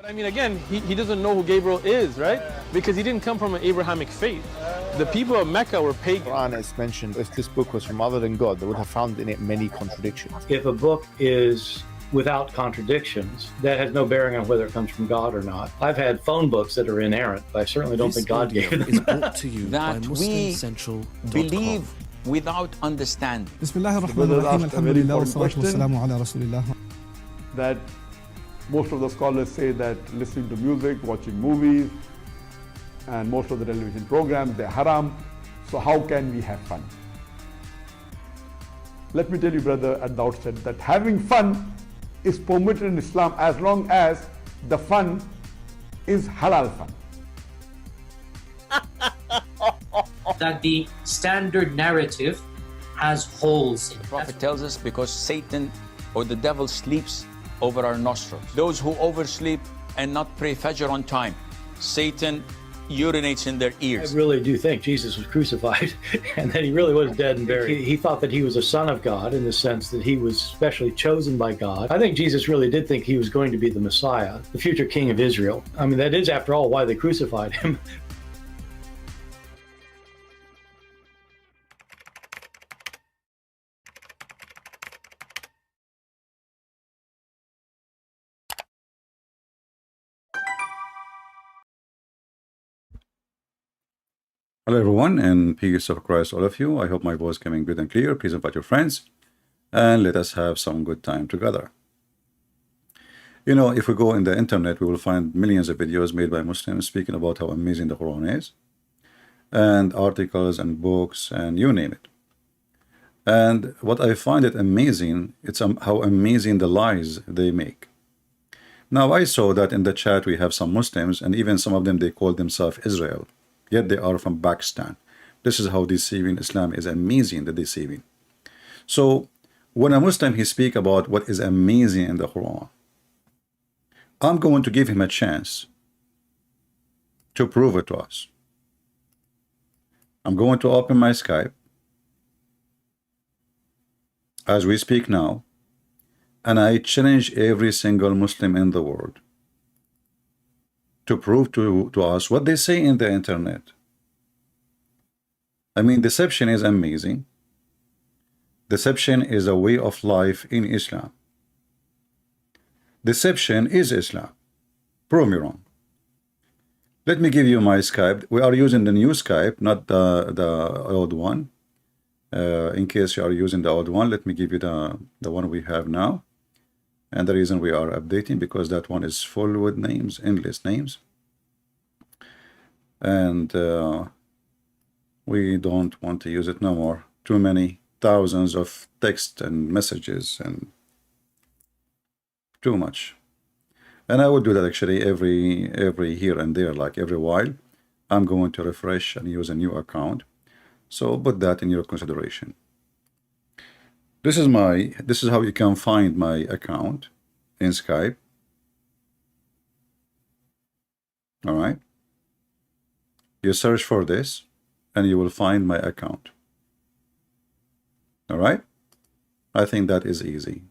But I mean, again, he doesn't know who Gabriel is, right? Because he didn't come from an Abrahamic faith. The people of Mecca were pagan. Quran is mentioned, if this book was from other than God, they would have found in it many contradictions. If a book is without contradictions, that has no bearing on whether it comes from God or not. I've had phone books that are inerrant, but I certainly don't think God gave them. Is brought to you by that we believe without understanding. That most of the scholars say that listening to music, watching movies, and most of the television programs, they're haram. So how can we have fun? Let me tell you, brother, at the outset that having fun is permitted in Islam as long as the fun is halal fun. That the standard narrative has holes in it. The Prophet tells us because Satan or the devil sleeps over our nostrils. Those who oversleep and not pray Fajr on time, Satan urinates in their ears. I really do think Jesus was crucified and that he really was dead and buried. He thought that he was a son of God in the sense that he was specially chosen by God. I think Jesus really did think he was going to be the Messiah, the future king of Israel. I mean, that is, after all, why they crucified him. Hello everyone, and peace of Christ all of you. I hope my voice is coming good and clear. Please invite your friends and let us have some good time together. You know, if we go in the internet, we will find millions of videos made by Muslims speaking about how amazing the Quran is, and articles and books and you name it. And what I find it amazing, it's how amazing the lies they make. Now I saw that in the chat we have some Muslims, and even some of them, they call themselves Israel. Yet they are from Pakistan. This is how deceiving Islam is. Amazing, the deceiving. So when a Muslim he speak about what is amazing in the Quran, I'm going to give him a chance to prove it to us. I'm going to open my Skype as we speak now, and I challenge every single Muslim in the world to prove to us what they say in the internet. I mean, deception is amazing. Deception is a way of life in Islam. Deception is Islam. Prove me wrong. Let me give you my Skype. We are using the new Skype, not the old one. In case you are using the old one, let me give you the one we have now. And the reason we are updating, because that one is full with names, endless names. And we don't want to use it no more. Too many thousands of text and messages and too much. And I would do that actually every here and there, like every while. I'm going to refresh and use a new account. So put that in your consideration. This is how you can find my account in Skype. All right. You search for this and you will find my account. All right. I think that is easy.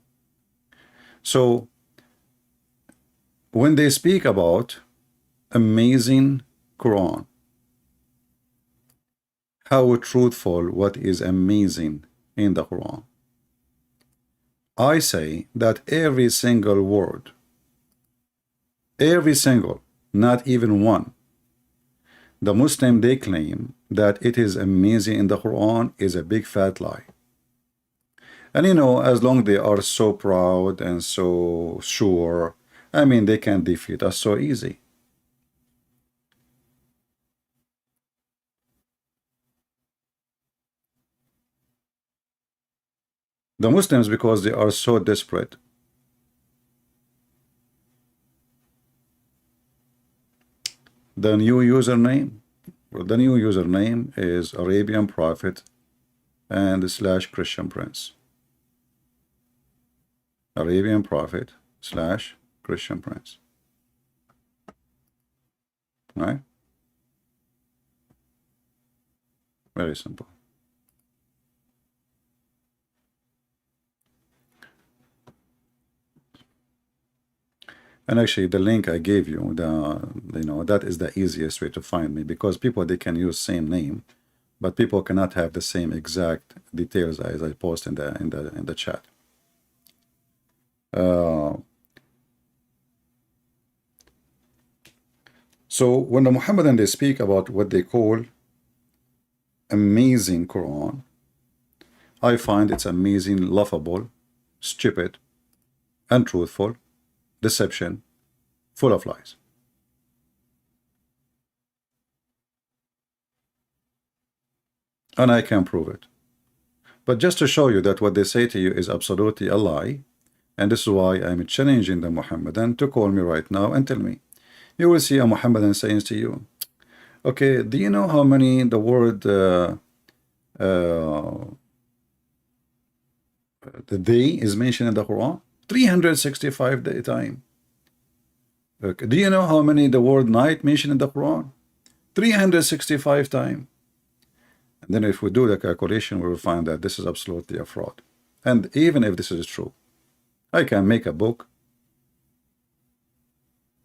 So when they speak about amazing Quran, how truthful what is amazing in the Quran, I say that every single word, every single, not even one, the Muslim they claim that it is amazing in the Quran is a big fat lie. And you know, as long they are so proud and so sure, I mean, they can defeat us so easy. The Muslims, because they are so desperate, the new username, well, the new username is Arabian Prophet and / Christian Prince. Arabian Prophet / Christian Prince. Right? Very simple. And actually, the link I gave you, that is the easiest way to find me, because people, they can use same name, but people cannot have the same exact details as I post in the chat. So when the Muhammadan, they speak about what they call amazing Quran, I find it's amazing, laughable, stupid, untruthful, deception, full of lies. And I can prove it. But just to show you that what they say to you is absolutely a lie, and this is why I'm challenging the Muhammadan to call me right now and tell me. You will see a Muhammadan saying to you, okay, do you know how many the word the day is mentioned in the Quran? 365 times. Okay. Do you know how many the word night mentioned in the Quran? 365 times. And then if we do the calculation, we will find that this is absolutely a fraud. And even if this is true, I can make a book.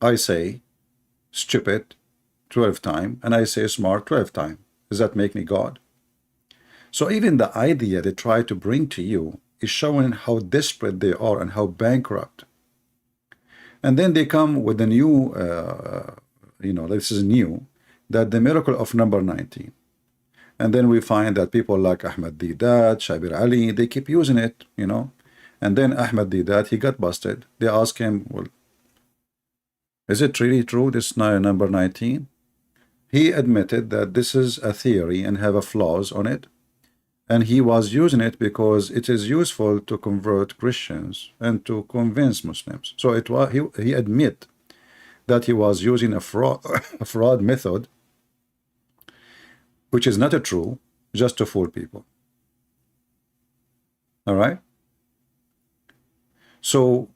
I say stupid 12 times, and I say smart 12 times. Does that make me God? So even the idea they try to bring to you is showing how desperate they are and how bankrupt. And then they come with a new, this is new, that the miracle of number 19. And then we find that people like Ahmed Didat, Shabir Ali, they keep using it, And then Ahmed Didat, he got busted. They asked him, well, is it really true, this number 19? He admitted that this is a theory and have a flaws on it. And he was using it because it is useful to convert Christians and to convince Muslims. So it was he admit that he was using a fraud method, which is not a true, just to fool people. All right? So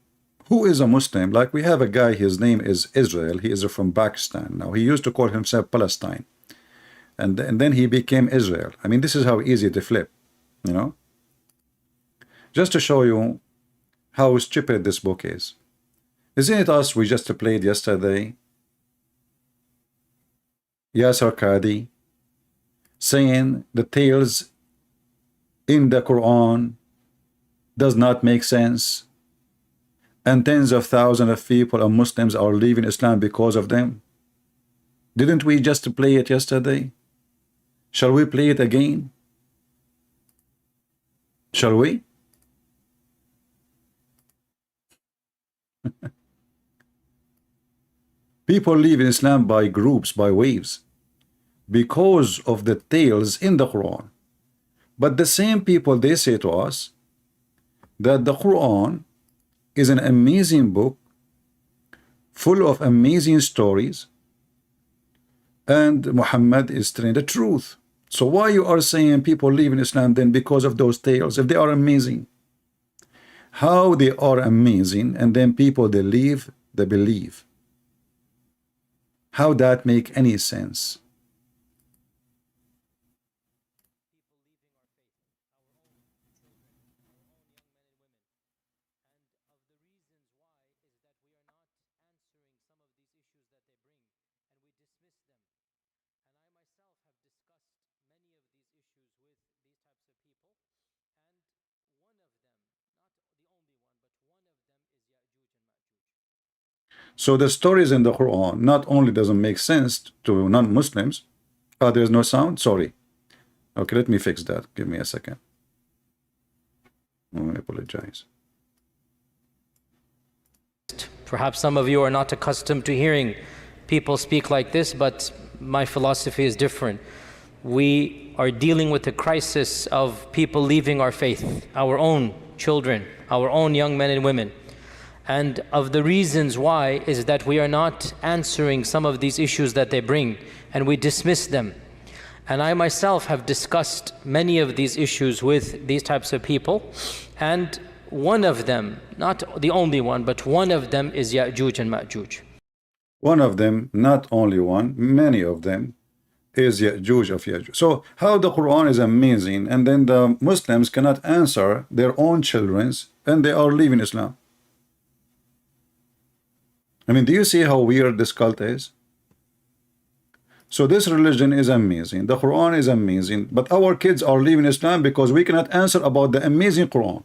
who is a Muslim? Like we have a guy, his name is Israel. He is from Pakistan. Now he used to call himself Palestine. And then he became Israel. I mean, this is how easy to flip, Just to show you how stupid this book is. Isn't it us we just played yesterday? Yasser Qadhi saying the tales in the Quran does not make sense. And tens of thousands of people and Muslims are leaving Islam because of them. Didn't we just play it yesterday? Shall we play it again? Shall we? People leave Islam by groups, by waves, because of the tales in the Quran. But the same people, they say to us that the Quran is an amazing book full of amazing stories, and Muhammad is telling the truth. So why you are saying people leave in Islam then because of those tales, if they are amazing? How they are amazing, and then people, they leave, they believe. How that make any sense? So the stories in the Quran not only doesn't make sense to non-Muslims. Oh, there's no sound? Sorry. Okay, let me fix that. Give me a second. I apologize. Perhaps some of you are not accustomed to hearing people speak like this, but my philosophy is different. We are dealing with the crisis of people leaving our faith, our own children, our own young men and women. And of the reasons why is that we are not answering some of these issues that they bring, and we dismiss them. And I myself have discussed many of these issues with these types of people, and one of them, not the only one, but one of them is Ya'juj and Ma'juj. One of them, not only one, many of them, is Ya'juj of Ya'juj. So how the Quran is amazing, and then the Muslims cannot answer their own children's, and they are leaving Islam. I mean, do you see how weird this cult is? So this religion is amazing, the Quran is amazing, but our kids are leaving Islam because we cannot answer about the amazing Quran.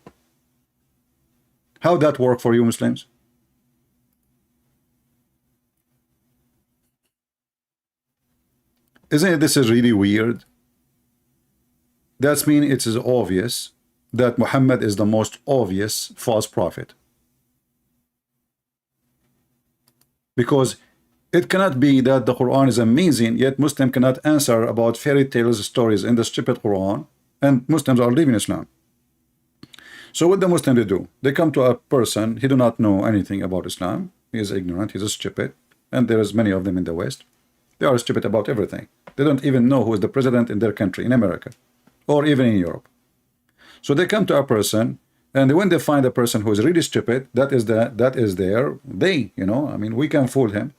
How that work for you Muslims? Isn't it, this is really weird? That means it is obvious that Muhammad is the most obvious false prophet. Because it cannot be that the Quran is amazing, yet Muslim cannot answer about fairy tales, stories in the stupid Quran, and Muslims are leaving Islam. So what the Muslim they do? They come to a person, he do not know anything about Islam, he is ignorant, he is stupid, and there is many of them in the West. They are stupid about everything. They don't even know who is the president in their country, in America, or even in Europe. So they come to a person, and when they find a person who is really stupid, that is they, you know, I mean, we can fool him.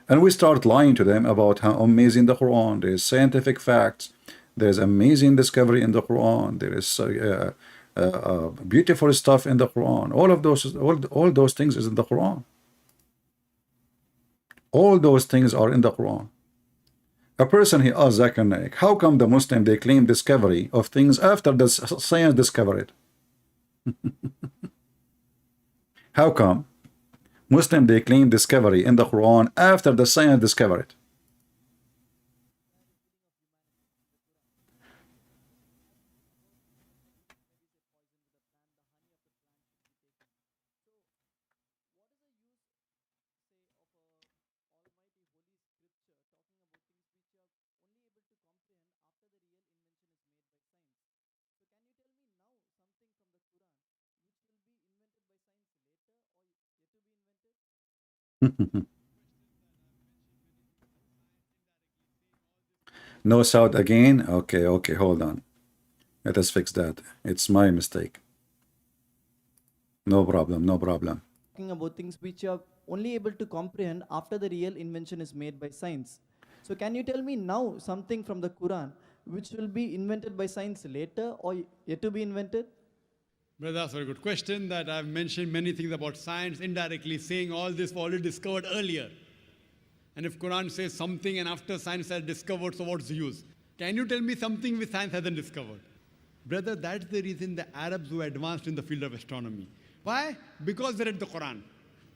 And we start lying to them about how amazing the Quran, there is scientific facts, there's amazing discovery in the Quran, there is beautiful stuff in the Quran. All those things is in the Quran. All those things are in the Quran. A person, he asked Zakir Naik, how come the Muslim they claim discovery of things after the science discovered it? How come Muslim they claim discovery in the Quran after the science discovered it? No sound again? Okay, hold on. Let us fix that. It's my mistake. No problem. Talking about things which you are only able to comprehend after the real invention is made by science. So can you tell me now something from the Quran which will be invented by science later or yet to be invented? Brother, that's a very good question. That I've mentioned many things about science indirectly, saying all this was already discovered earlier. And if Quran says something and after science has discovered, so what's the use? Can you tell me something which science hasn't discovered? Brother, that's the reason the Arabs were advanced in the field of astronomy. Why? Because they read the Quran.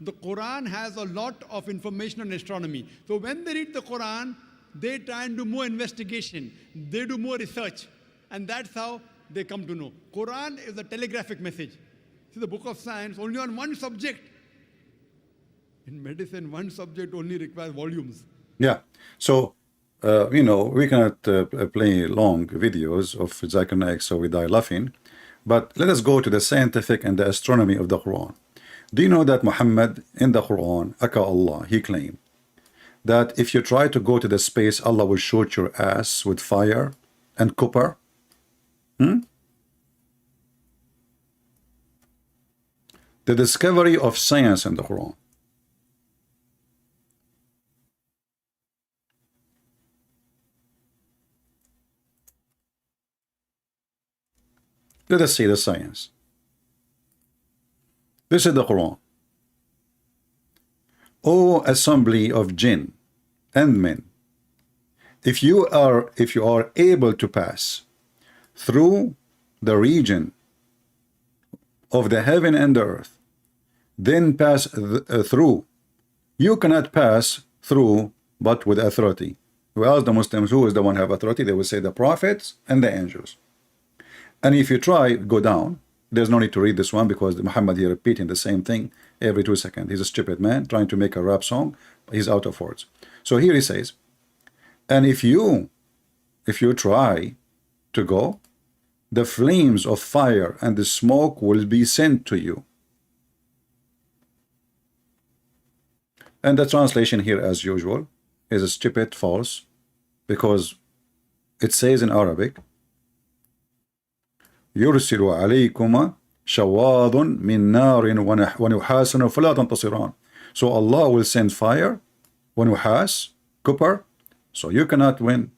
The Quran has a lot of information on astronomy. So when they read the Quran, they try and do more investigation. They do more research. And that's how they come to know. Quran is a telegraphic message. See, the book of science only on one subject. In medicine, one subject only requires volumes. Yeah. So, you know, we cannot play long videos of Zakir Naik, so we die laughing. But let us go to the scientific and the astronomy of the Quran. Do you know that Muhammad in the Quran, Aka Allah, he claimed that if you try to go to the space, Allah will shoot your ass with fire and copper? The discovery of science in the Quran. Let us see the science. This is the Quran. O assembly of jinn and men, if you are able to pass through the region of the heaven and the earth, then pass through. You cannot pass through but with authority. We ask the Muslims who is the one who have authority. They will say the prophets and the angels. And if you try, go down. There's no need to read this one because Muhammad here repeating the same thing every 2 seconds. He's a stupid man trying to make a rap song. He's out of words. So here he says, and if you try to go, the flames of fire and the smoke will be sent to you. And the translation here, as usual, is a stupid false, because it says in Arabic, يرسل عليكما شواظ من نار ونحاس فلا تنتصران. So Allah will send fire, ونحاس, copper, so you cannot win.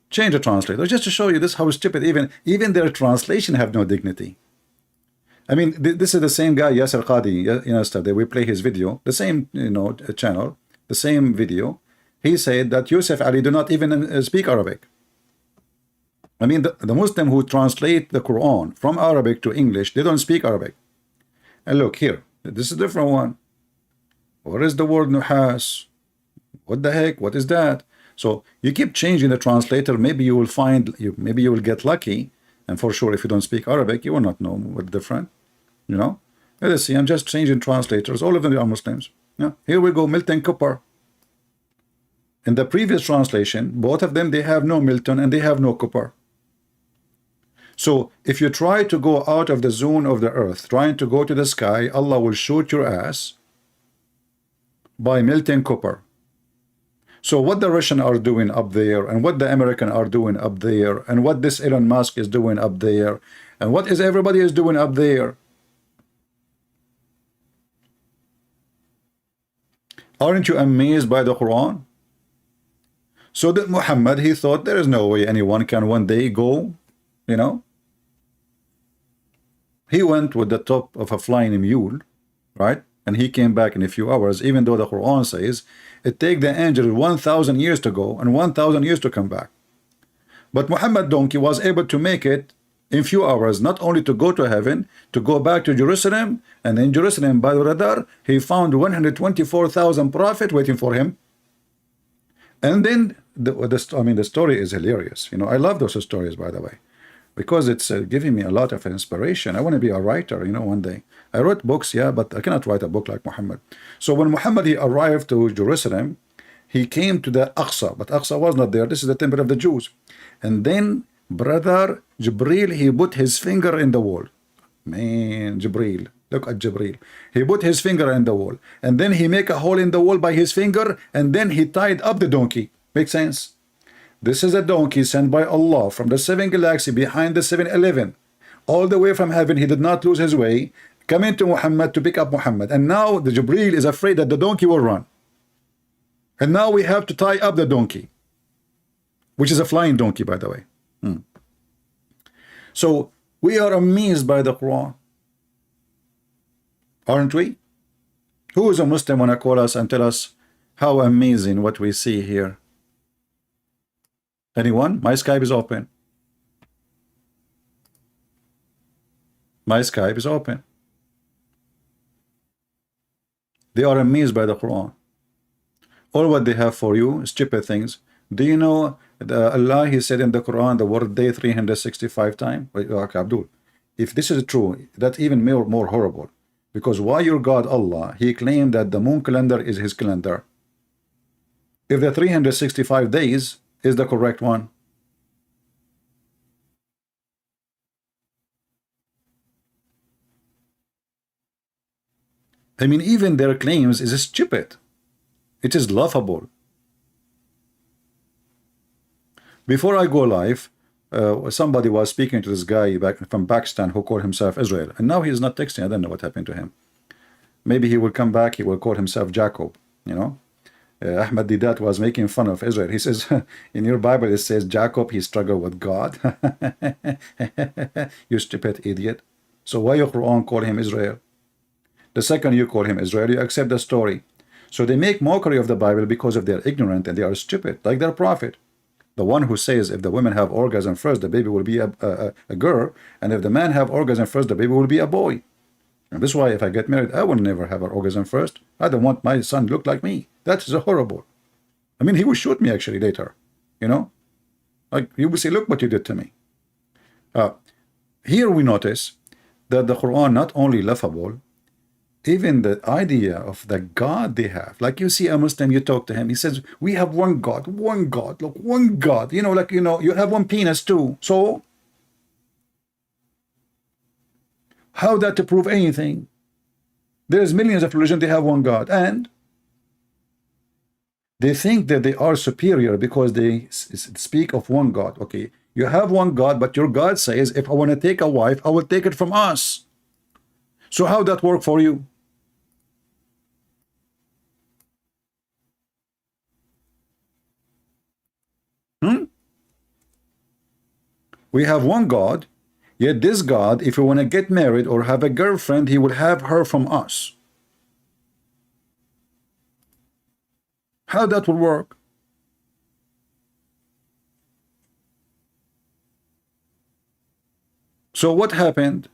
Change the translator just to show you this how stupid even their translation have no dignity. I mean, this is the same guy, Yasser Qadhi. Yesterday we play his video, the same channel, the same video. He said that Yusuf Ali do not even speak Arabic. I mean, the Muslim who translate the Quran from Arabic to English, they don't speak Arabic. And look here, this is a different one. What is the word nuhas? What the heck? What is that? So you keep changing the translator. Maybe you will find, maybe you will get lucky. And for sure, if you don't speak Arabic, you will not know what's different. You know? Let's see, I'm just changing translators. All of them are Muslims. Yeah. Here we go, Milton Cooper. In the previous translation, both of them, they have no Milton and they have no Cooper. So if you try to go out of the zone of the earth, trying to go to the sky, Allah will shoot your ass by Milton Cooper. So what the Russian are doing up there, and what the American are doing up there, and what this Elon Musk is doing up there, and what is everybody is doing up there. Aren't you amazed by the Quran? So that Muhammad, he thought there is no way anyone can one day go, you know. He went with the top of a flying mule, right? And he came back in a few hours, even though the Quran says it take the angel 1,000 years to go and 1,000 years to come back. But Muhammad donkey was able to make it in few hours, not only to go to heaven, to go back to Jerusalem, and in Jerusalem by the radar, he found 124,000 prophet waiting for him. And then the story is hilarious. You know, I love those stories, by the way, because it's giving me a lot of inspiration. I want to be a writer, you know, one day. I wrote books, yeah, but I cannot write a book like Muhammad. So when Muhammad, he arrived to Jerusalem, he came to the Aqsa, but Aqsa was not there. This is the temple of the Jews. And then brother Jibril, he put his finger in the wall. Man, Jibril, look at Jibril. He put his finger in the wall, and then he make a hole in the wall by his finger, and then he tied up the donkey. Make sense? This is a donkey sent by Allah from the 7 galaxy behind the 7-Eleven. All the way from heaven, he did not lose his way, coming to Muhammad to pick up Muhammad. And now the Jibril is afraid that the donkey will run. And now we have to tie up the donkey, which is a flying donkey, by the way. So we are amazed by the Quran, aren't we? Who is a Muslim want to call us and tell us how amazing what we see here? Anyone? My Skype is open. My Skype is open. They are amazed by the Quran. All what they have for you is stupid things. Do you know Allah, he said in the Quran the word day 365 times? Okay, Abdul, if this is true, that's even more horrible. Because why your God Allah, he claimed that the moon calendar is his calendar. If the 365 days is the correct one. I mean, even their claims is stupid. It is laughable. Before I go live, somebody was speaking to this guy back from Pakistan who called himself Israel, and now he is not texting. I don't know what happened to him. Maybe he will come back, he will call himself Jacob, you know. Ahmed Didat was making fun of Israel. He says, in your Bible it says Jacob, he struggled with God. You stupid idiot. So why your Quran call him Israel? The second you call him Israel, you accept the story. So they make mockery of the Bible because of their ignorant and they are stupid, like their prophet. The one who says if the women have orgasm first, the baby will be a girl, and if the man have orgasm first, the baby will be a boy. And this is why if I get married, I will never have an orgasm first. I don't want my son to look like me. That is horrible. I mean, he will shoot me actually later, you know. Like, you will say, look what you did to me. Here we notice that the Quran not only laughable, even the idea of the God they have. Like you see a Muslim, you talk to him, he says, we have one God, look, one God. You know, like, you know, you have one penis too. So, how that to prove anything? There's millions of religions, they have one God. And they think that they are superior because they speak of one God. Okay, you have one God, but your God says, if I want to take a wife, I will take it from us. So how that work for you? We have one God, Yet this God, if you want to get married or have a girlfriend, he will have her from us. How that will work? So what happened?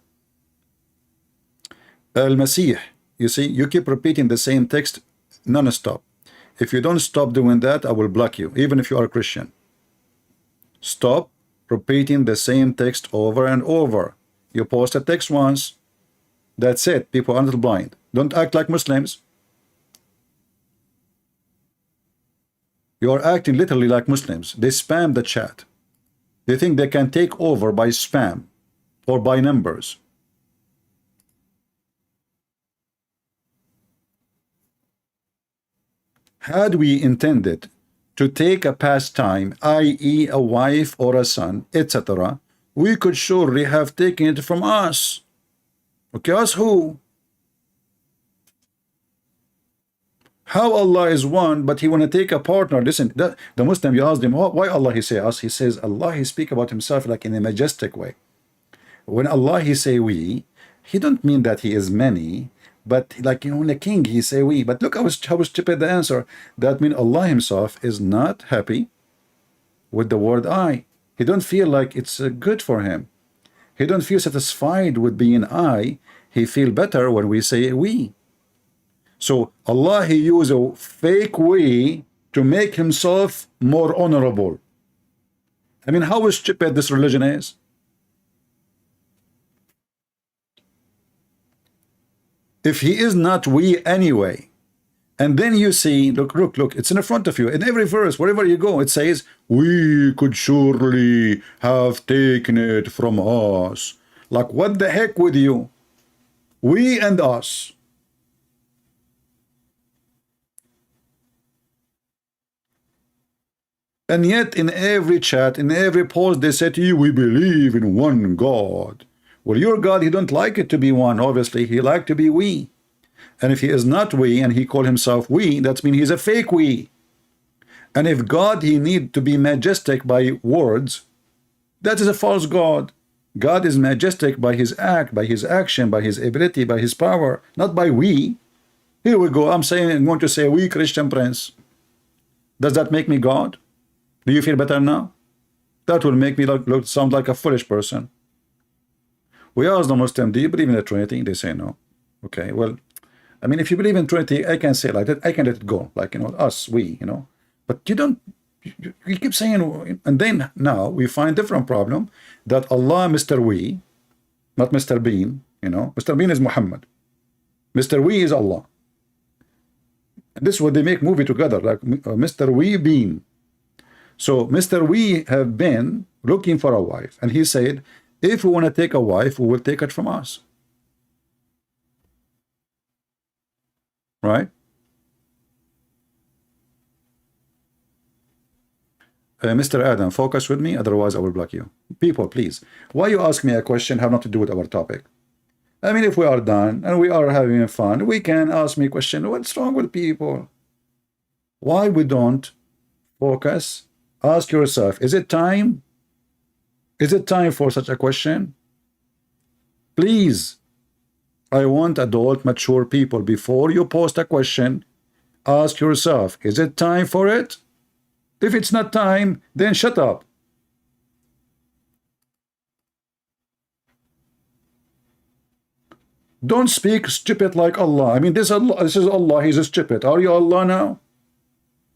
Al-Masih, you see, you keep repeating the same text non-stop. If you don't stop doing that, I will block you, even if you are a Christian. Stop repeating the same text over and over. You post a text once, that's it. People are not blind. Don't act like Muslims. You are acting literally like Muslims. They spam the chat. They think they can take over by spam or by numbers. Had we intended to take a pastime, i.e. a wife or a son, etc., we could surely have taken it from us. Okay, us who? How Allah is one, but he want to take a partner. Listen, the Muslim, you asked him, why Allah he say us? He says Allah, he speak about himself like in a majestic way. When Allah he say we, he don't mean that he is many, but like, you know, when a king he say we. But look how stupid the answer. That means Allah himself is not happy with the word I. He don't feel like it's good for him. He don't feel satisfied with being I. He feel better when we say we. So Allah he use a fake we to make himself more honorable. I mean, how stupid this religion is. If he is not we anyway, and then you see, look, it's in front of you. In every verse, wherever you go, it says, we could surely have taken it from us. Like, what the heck with you? We and us. And yet in every chat, in every post, they say to you, we believe in one God. Well, your God, he don't like it to be one, obviously. He like to be we. And if he is not we, and he call himself we, that means he's a fake we. And if God, he need to be majestic by words, that is a false God. God is majestic by his act, by his action, by his ability, by his power, not by we. Here we go. I'm going to say we, Christian Prince. Does that make me God? Do you feel better now? That will make me sound like a foolish person. We ask the Muslim, do you believe in the Trinity? They say no. Okay, well, I mean, if you believe in Trinity, I can say like that. I can let it go, like, you know, us, we, you know. But you don't, you keep saying, and then now we find different problem that Allah, Mr. We, not Mr. Bean, you know. Mr. Bean is Muhammad. Mr. We is Allah. And this is what they make movie together, like Mr. We Bean. So Mr. We have been looking for a wife, and he said, if we want to take a wife, we will take it from us. Right? Mr. Adam, focus with me, otherwise I will block you. People, please. Why you ask me a question have nothing to do with our topic? I mean, if we are done and we are having fun, we can ask me a question. What's wrong with people? Why we don't focus? Ask yourself, is it time? Is it time for such a question? Please, I want adult, mature people. Before you post a question, ask yourself, is it time for it? If it's not time, then shut up. Don't speak stupid like Allah. I mean, this is Allah, he's stupid. Are you Allah now?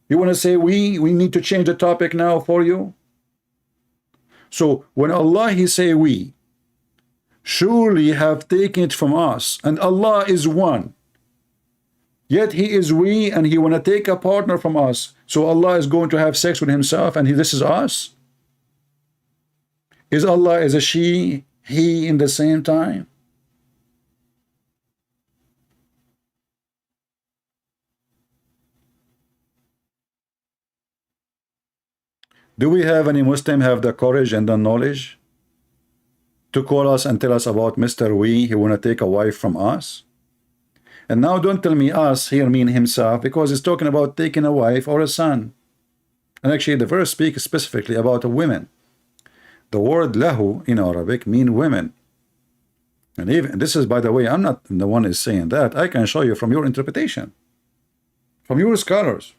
You want to say we need to change the topic now for you? So when Allah he say we, surely have taken it from us, and Allah is one. Yet he is we, and he want to take a partner from us. So Allah is going to have sex with himself, and this is us? Is Allah as a she, he in the same time? Do we have any Muslim have the courage and the knowledge to call us and tell us about Mr. We, he want to take a wife from us? And now don't tell me us here mean himself, because it's talking about taking a wife or a son. And actually the verse speaks specifically about a woman. The word lahu in Arabic mean women. And even this is, by the way, I'm not the one is saying that. I can show you from your interpretation, from your scholars.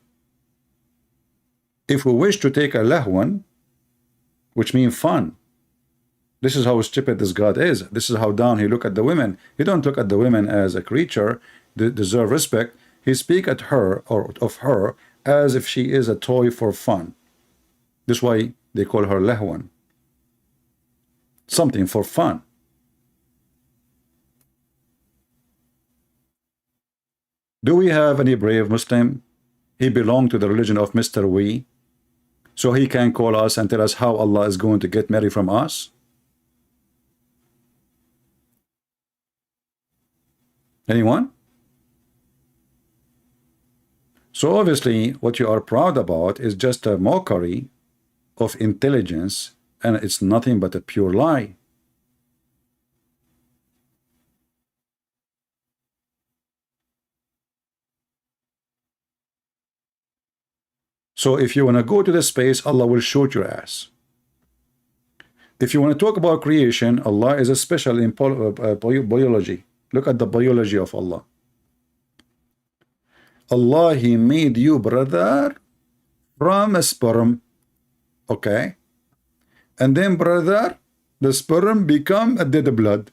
If we wish to take a lahwan, which means fun, this is how stupid this God is. This is how down he look at the women. He don't look at the women as a creature that deserve respect. He speak at her or of her as if she is a toy for fun. This is why they call her lahwan. Something for fun. Do we have any brave Muslim? He belonged to the religion of Mr. We, so he can call us and tell us how Allah is going to get married from us? Anyone? So obviously what you are proud about is just a mockery of intelligence, and it's nothing but a pure lie. So if you want to go to the space, Allah will shoot your ass. If you want to talk about creation, Allah is a special in biology. Look at the biology of Allah. Allah, He made you, brother, from a sperm. Okay? And then, brother, the sperm become a dead blood.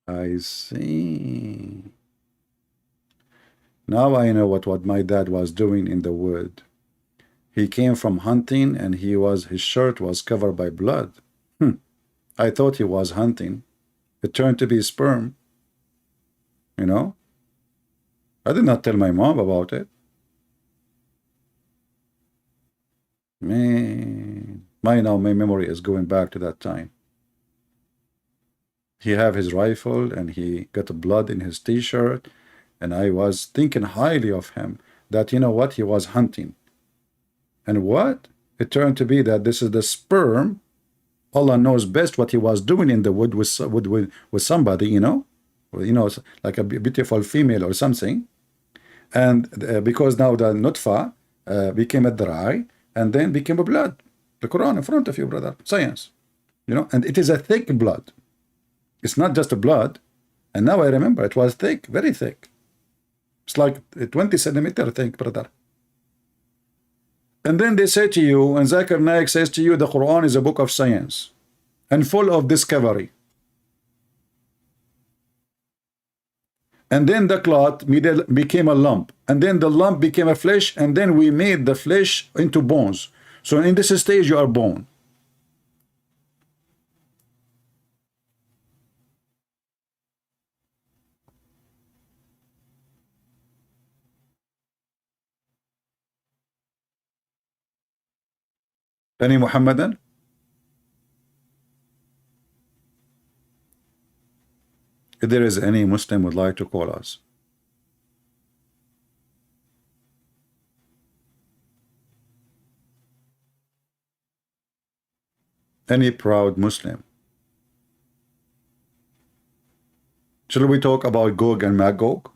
I see. Now I know what my dad was doing in the wood. He came from hunting and his shirt was covered by blood. I thought he was hunting. It turned to be sperm. You know? I did not tell my mom about it. Man, my memory is going back to that time. He have his rifle and he got blood in his t-shirt, and I was thinking highly of him that, you know what, he was hunting. And what? It turned to be that this is the sperm. Allah knows best what he was doing in the wood with somebody, you know, like a beautiful female or something. And because now the nutfa became a dry and then became a blood. The Quran in front of you, brother. Science. You know, and it is a thick blood. It's not just a blood. And now I remember it was thick, very thick. It's like 20 centimeter thick, brother. And then they say to you, and Zakir Naik says to you, the Quran is a book of science and full of discovery. And then the clot became a lump, and then the lump became a flesh, and then we made the flesh into bones. So in this stage you are bone. Any Muhammadan? If there is any Muslim would like to call us. Any proud Muslim. Shall we talk about Gog and Magog?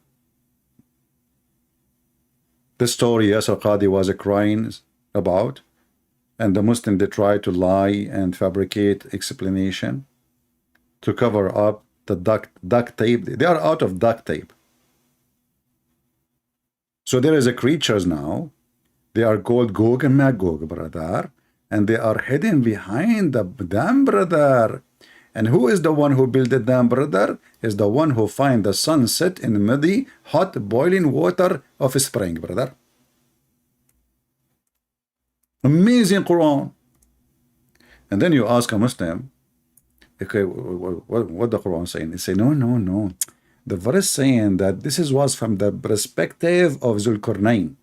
The story Yasser Qadhi was crying about, and the Muslim they try to lie and fabricate explanation to cover up the duct tape. They are out of duct tape. So there is a creatures now. They are called Gog and Magog, brother, and they are hidden behind the dam, brother. And who is the one who built the dam, brother? Is the one who find the sun set in muddy, hot, boiling water of a spring, brother. Amazing Quran. And then you ask a Muslim, okay, what the Quran saying? They say, no. The verse saying that this was from the perspective of Zulkarnain.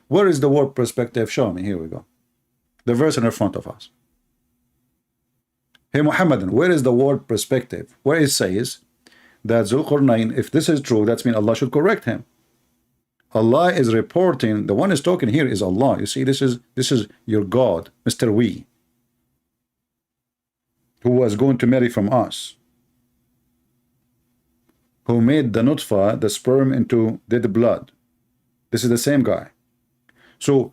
Where is the word perspective? Show me. Here we go. The verse in front of us. Hey Muhammadan, where is the word perspective? Where it says that Zulkarnain, if this is true, that means Allah should correct him. Allah is reporting, the one is talking here is Allah. You see, this is your God, Mr. We, who was going to marry from us, who made the nutfa, the sperm, into dead blood. This is the same guy. So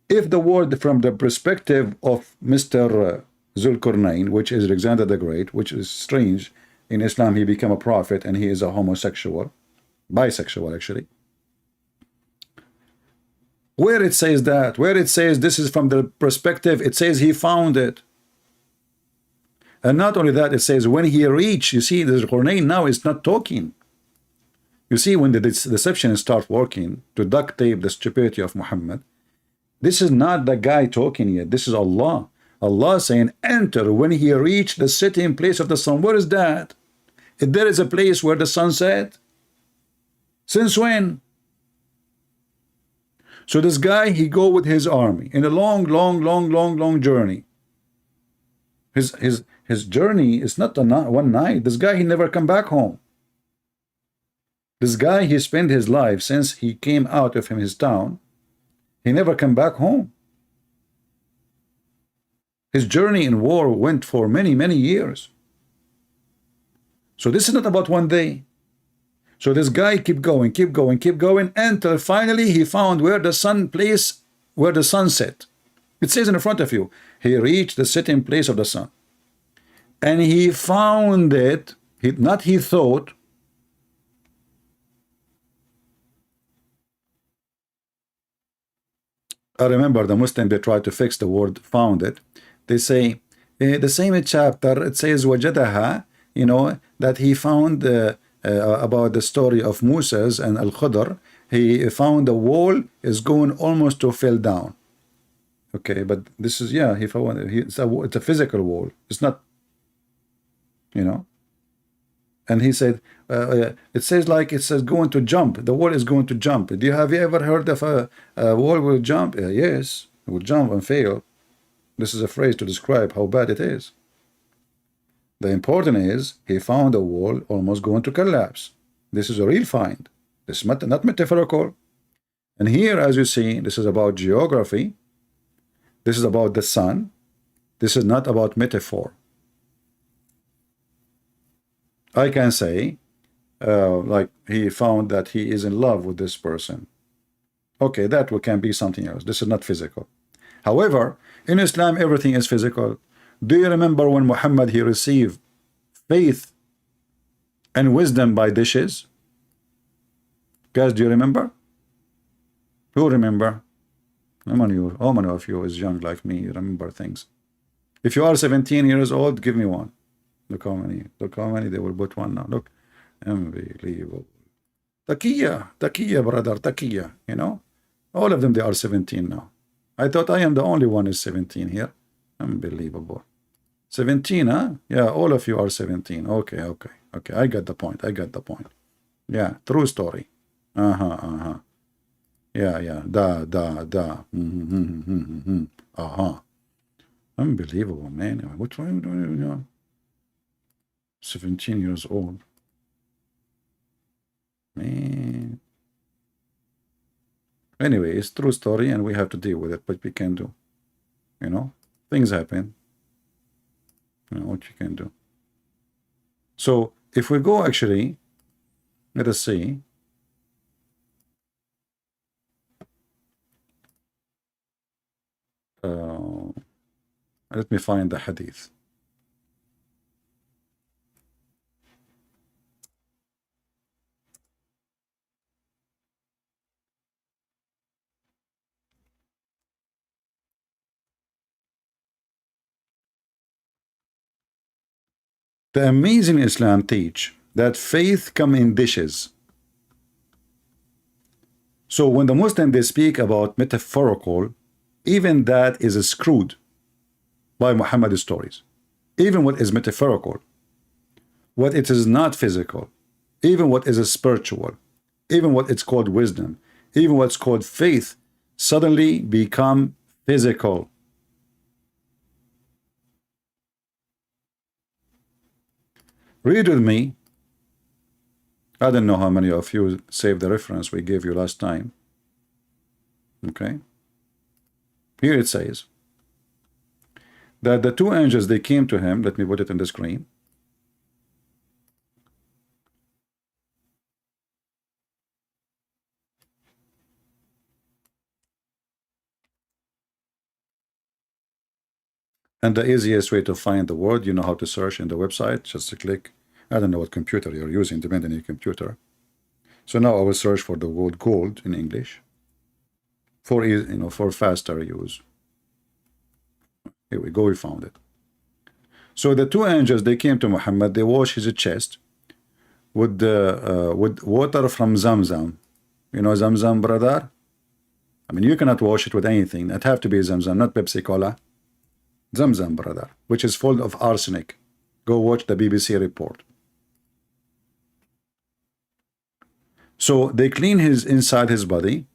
If the word from the perspective of Mr. Zulkarnain, which is Alexander the Great, which is strange, in Islam he became a prophet and he is a homosexual, bisexual actually. Where it says that, where it says this is from the perspective, it says he found it. And not only that, it says when he reached, you see, the Zulkarnain now is not talking. You see, when the deception starts working to duct tape the stupidity of Muhammad, this is not the guy talking yet. This is Allah. Allah saying, enter when he reached the sitting place of the sun. Where is that? If there is a place where the sun set, since when? So this guy, he go with his army in a long journey. His journey is not one night. This guy, he never come back home. This guy, he spent his life since he came out of his town. He never come back home. His journey in war went for many years. So this is not about one day. So this guy keep going until finally he found where the sun place, where the sun set. It says in front of you, he reached the sitting place of the sun. And he found it, not he thought. I remember the Muslim, they try to fix the word found it. They say, the same chapter, it says, wajadaha, you know, that he found about the story of Moses and Al-Khudr. He found the wall is going almost to fall down. Okay, but this is, yeah, he found it's a physical wall. It's not, you know. And he said, it says like it says going to jump. The wall is going to jump. Have you ever heard of a wall will jump? Yes, it will jump and fail. This is a phrase to describe how bad it is. The important is he found a wall almost going to collapse. This is a real find. This is not metaphorical. And here, as you see, this is about geography. This is about the sun. This is not about metaphor. I can say, like he found that he is in love with this person. Okay, that can be something else. This is not physical. However, in Islam, everything is physical. Do you remember when Muhammad, he received faith and wisdom by dishes? Guys, do you remember? Who remember? How many of you is young like me? You remember things. If you are 17 years old, give me one. Look how many they will put one now. Look, unbelievable. Taqiyya, brother, taqiyya, you know. All of them, they are 17 now. I thought I am the only one is 17 here. Unbelievable. 17, huh? Yeah, all of you are 17. Okay. I got the point. Yeah, true story. Yeah. Da. Unbelievable, man. Which one are you doing? 17 years old. Man. Anyway, it's true story and we have to deal with it, but we can do. You know, things happen. You know what you can do. So if we go actually, let us see. Let me find the hadith. The amazing Islam teach that faith come in dishes. So when the Muslim they speak about metaphorical, even that is screwed by Muhammad's stories. Even what is metaphorical, what it is not physical, even what is spiritual, even what it's called wisdom, even what's called faith, suddenly become physical. Read with me. I don't know how many of you saved the reference we gave you last time. Okay. Here it says that the two angels, they came to him. Let me put it on the screen. And the easiest way to find the word, you know how to search in the website, just to click. I don't know what computer you're using, depending on your computer. So now I will search for the word gold in English for, for faster use. Here we go, we found it. So the two angels, they came to Muhammad, they washed his chest with water from Zamzam. You know Zamzam, brother? I mean, you cannot wash it with anything. It have to be Zamzam, not Pepsi Cola. Zamzam, brother, which is full of arsenic. Go watch the BBC report. So they clean his inside his body,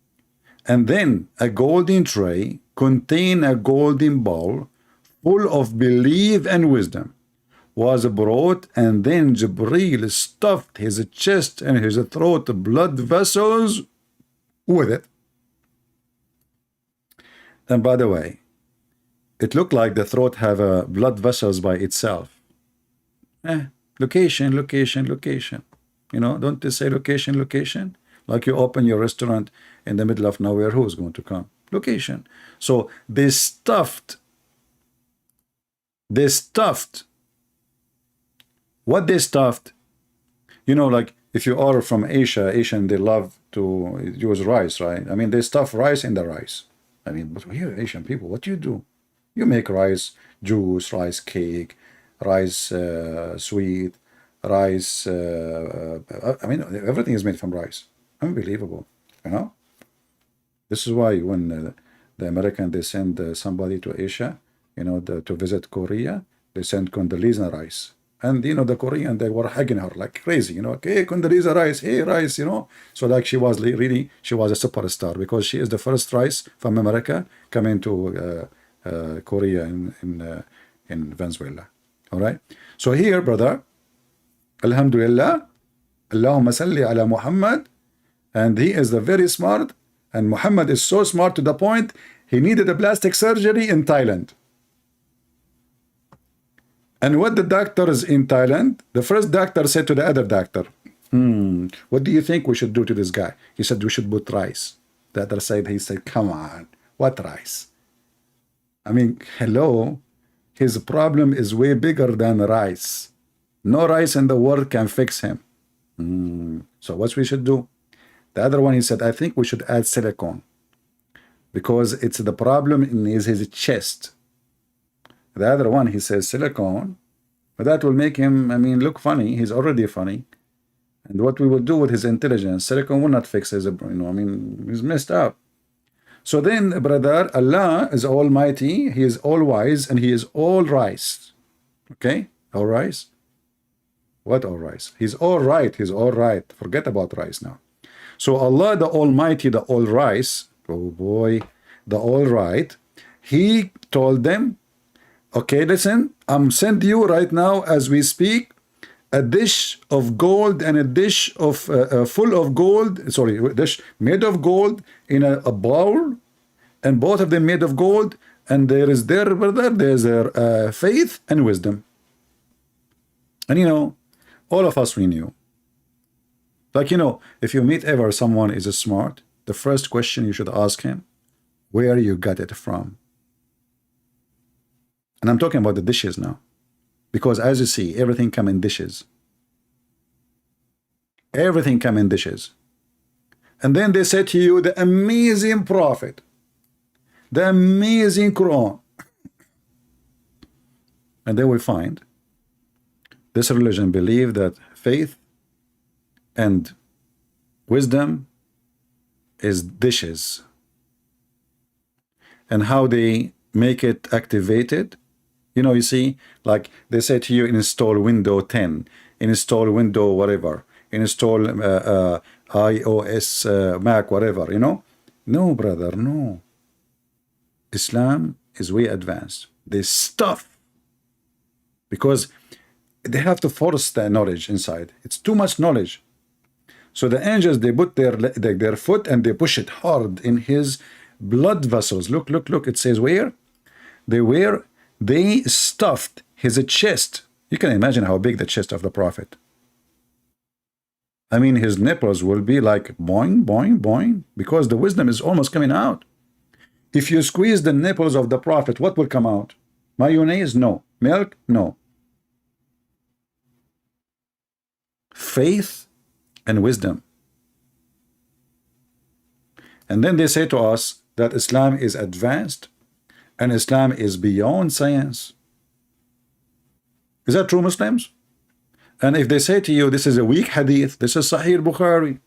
and then a golden tray contain a golden bowl full of belief and wisdom was brought, and then Jibreel stuffed his chest and his throat blood vessels with it. And by the way, it looked like the throat have a blood vessels by itself. Location, location, location. You know, don't they say location, location? Like you open your restaurant in the middle of nowhere, who's going to come? Location. So they stuffed. What they stuffed, you know, like if you are from Asia, Asian, they love to use rice, right? I mean, they stuff rice in the rice. I mean, but here, Asian people, what do? You make rice juice, rice cake, rice sweet, rice. I mean, everything is made from rice. Unbelievable, you know. This is why when the American, they send somebody to Asia, you know, to visit Korea, they send Condoleezza rice. And, you know, the Korean, they were hugging her like crazy, you know, hey, Condoleezza rice, hey, rice, you know. So like she was really, she was a superstar because she is the first rice from America coming to Korea in Venezuela. All right. So here, brother, Alhamdulillah, Allahumma salli ala Muhammad, and he is the very smart, and Muhammad is so smart to the point he needed a plastic surgery in Thailand. And what the doctors in Thailand, the first doctor said to the other doctor, what do you think we should do to this guy? He said, we should put rice. The other side, he said, come on, what rice? I mean, hello, his problem is way bigger than rice. No rice in the world can fix him. So what we should do? The other one, he said, I think we should add silicone because it's the problem in his chest. The other one, he says silicone, but that will make him, I mean, look funny. He's already funny. And what we will do with his intelligence, silicone will not fix his, you know, I mean, he's messed up. So then, brother, Allah is almighty, he is all wise, and he is all rice. Okay? All rice? What all rice? He's all right, he's all right. Forget about rice now. So Allah, the almighty, the all rice, oh boy, the all right, he told them, okay, listen, I'm sending you right now as we speak a dish of gold and a dish of full of gold, sorry, a dish made of gold in a bowl, and both of them made of gold, and there is their brother, there's their faith and wisdom. And you know, all of us, we knew. Like, you know, if you meet ever someone is smart, the first question you should ask him, where you got it from? And I'm talking about the dishes now. Because as you see, everything come in dishes. Everything come in dishes. And then they say to you, the amazing prophet, the amazing Quran. And then we find this religion believe that faith and wisdom is dishes. And how they make it activated. You know, you see, like they say to you, install Windows 10, install Windows whatever, install iOS, Mac, whatever, you know. No, brother, no. Islam is way advanced. They stuff because they have to force the knowledge inside. It's too much knowledge. So the angels, they put their foot and they push it hard in his blood vessels. Look, look, look. It says where? They stuffed his chest. You can imagine how big the chest of the prophet. I mean, his nipples will be like boing, boing, boing, because the wisdom is almost coming out. If you squeeze the nipples of the prophet, what will come out? Mayonnaise? No. Milk? No. Faith and wisdom. And then they say to us that Islam is advanced and Islam is beyond science. Is that true, Muslims? And if they say to you, this is a weak hadith, this is Sahih Bukhari,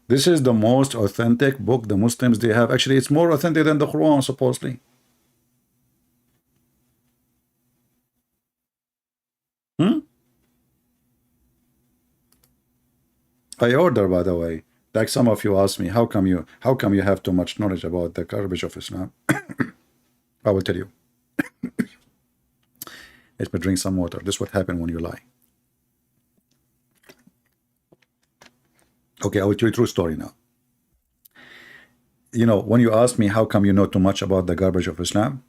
this is the most authentic book the Muslims they have. Actually, it's more authentic than the Quran, supposedly. I order, by the way, like some of you ask me, how come you have too much knowledge about the garbage of Islam? I will tell you. Let me drink some water. This is what happens when you lie. Okay, I will tell you a true story now. You know, when you ask me how come you know too much about the garbage of Islam,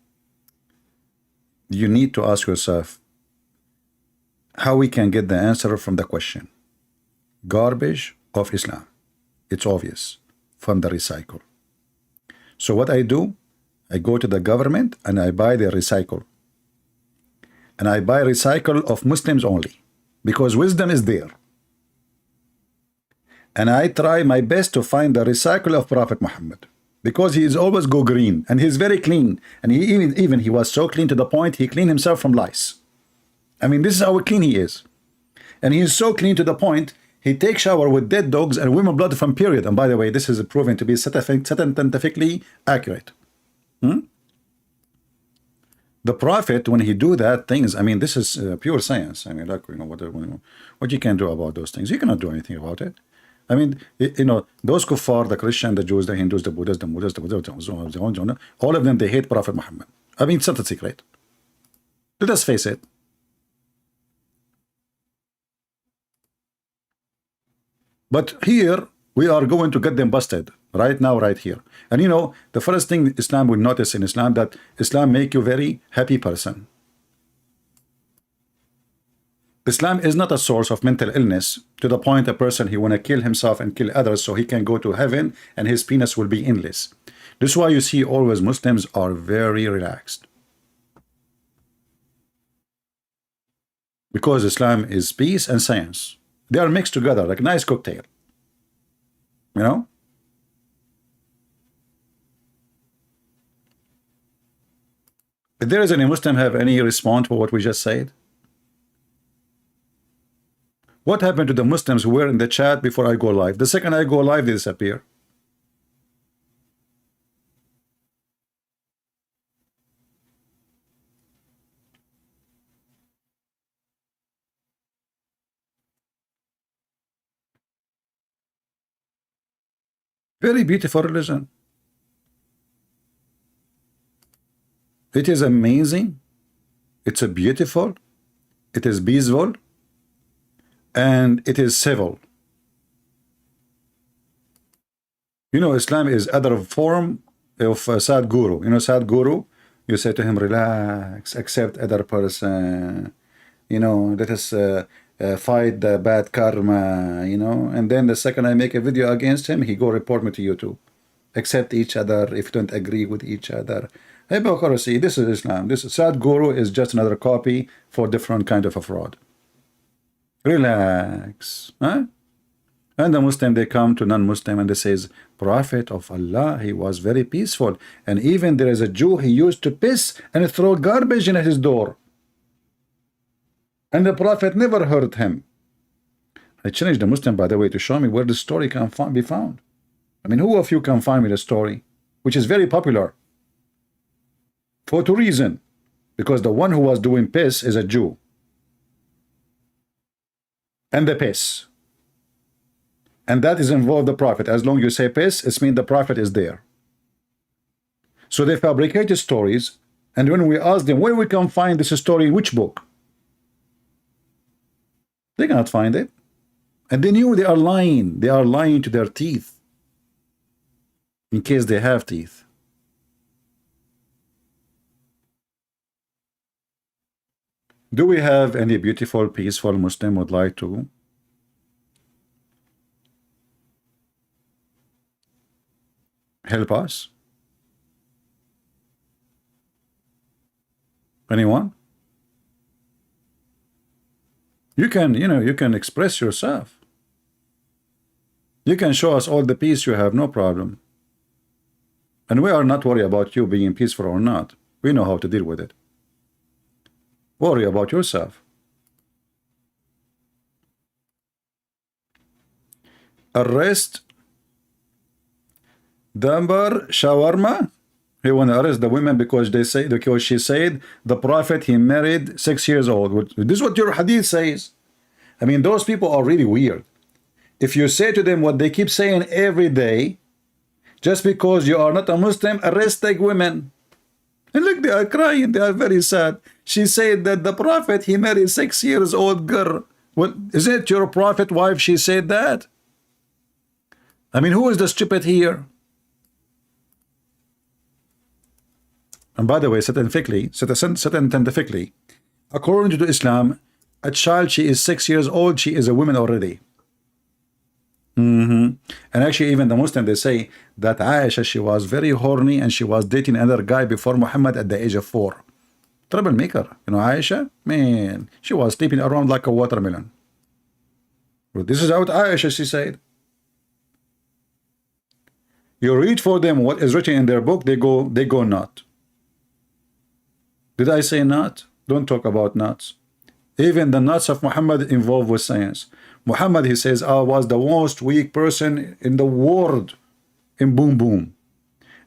you need to ask yourself how we can get the answer from the question. Garbage of Islam. It's obvious from the recycle. So what I do, I go to the government and I buy the recycle. And I buy recycle of Muslims only because wisdom is there. And I try my best to find the recycle of Prophet Muhammad because he is always go green and he's very clean. And he even he was so clean to the point he cleaned himself from lice. I mean, this is how clean he is. And he is so clean to the point he takes shower with dead dogs and women blood from period. And by the way, this is proven to be scientifically accurate. The Prophet, when he do that things, I mean, this is pure science. I mean, like, you know, what you can do about those things? You cannot do anything about it. I mean, you know, those kuffar, the Christian, the Jews, the Hindus, the Buddhists, all of them, they hate Prophet Muhammad. I mean, it's not a secret. Let us face it. But here, we are going to get them busted right now, right here. And you know, the first thing Islam will notice in Islam, that Islam make you very happy person. Islam is not a source of mental illness to the point a person he want to kill himself and kill others so he can go to heaven and his penis will be endless. This is why you see always Muslims are very relaxed. Because Islam is peace and science. They are mixed together like a nice cocktail. You know? If there is any Muslim have any response to what we just said? What happened to the Muslims who were in the chat before I go live? The second I go live, they disappear. Very beautiful religion. It is amazing. It's a beautiful. It is peaceful. And it is civil. You know, Islam is other form of Sadguru. You know, Sadguru, you say to him, relax, accept other person. You know, let us fight the bad karma, you know. And then the second I make a video against him, he go report me to YouTube. Accept each other if you don't agree with each other. Hypocrisy, this is Islam. This Sadguru is just another copy for different kind of a fraud. Relax. Huh? And the Muslim, they come to non-Muslim and they says, Prophet of Allah, he was very peaceful. And even there is a Jew, he used to piss and throw garbage in his door. And the Prophet never hurt him. I challenged the Muslim, by the way, to show me where the story can be found. I mean, who of you can find me the story? Which is very popular. For two reasons. Because the one who was doing piss is a Jew. And the piss. And that is involved the Prophet. As long as you say piss, it means the Prophet is there. So they fabricated stories. And when we ask them, where we can find this story, in which book? They cannot find it. And they knew they are lying. They are lying to their teeth. In case they have teeth. Do we have any beautiful, peaceful Muslim would like to help us? Anyone? You can, you can express yourself. You can show us all the peace you have, no problem. And we are not worried about you being peaceful or not. We know how to deal with it. Worry about yourself. Arrest Dambar Shawarma. He want to arrest the women because she said the prophet he married 6 years old. This is what your hadith says. I mean, those people are really weird. If you say to them what they keep saying every day, just because you are not a Muslim, arrest the women. And look, they are crying. They are very sad. She said that the prophet he married 6 years old girl. Well, is it your prophet wife? She said that. I mean, who is the stupid here? And by the way, scientifically, according to Islam, a child, she is 6 years old, she is a woman already. And actually, even the Muslim, they say that Aisha, she was very horny and she was dating another guy before Muhammad at the age of 4. Troublemaker. Aisha, man, she was sleeping around like a watermelon. Well, this is what Aisha, she said. You read for them what is written in their book, they go not. Did I say not? Don't talk about nuts. Even the nuts of Muhammad involved with science. Muhammad, he says, I was the most weak person in the world in boom boom.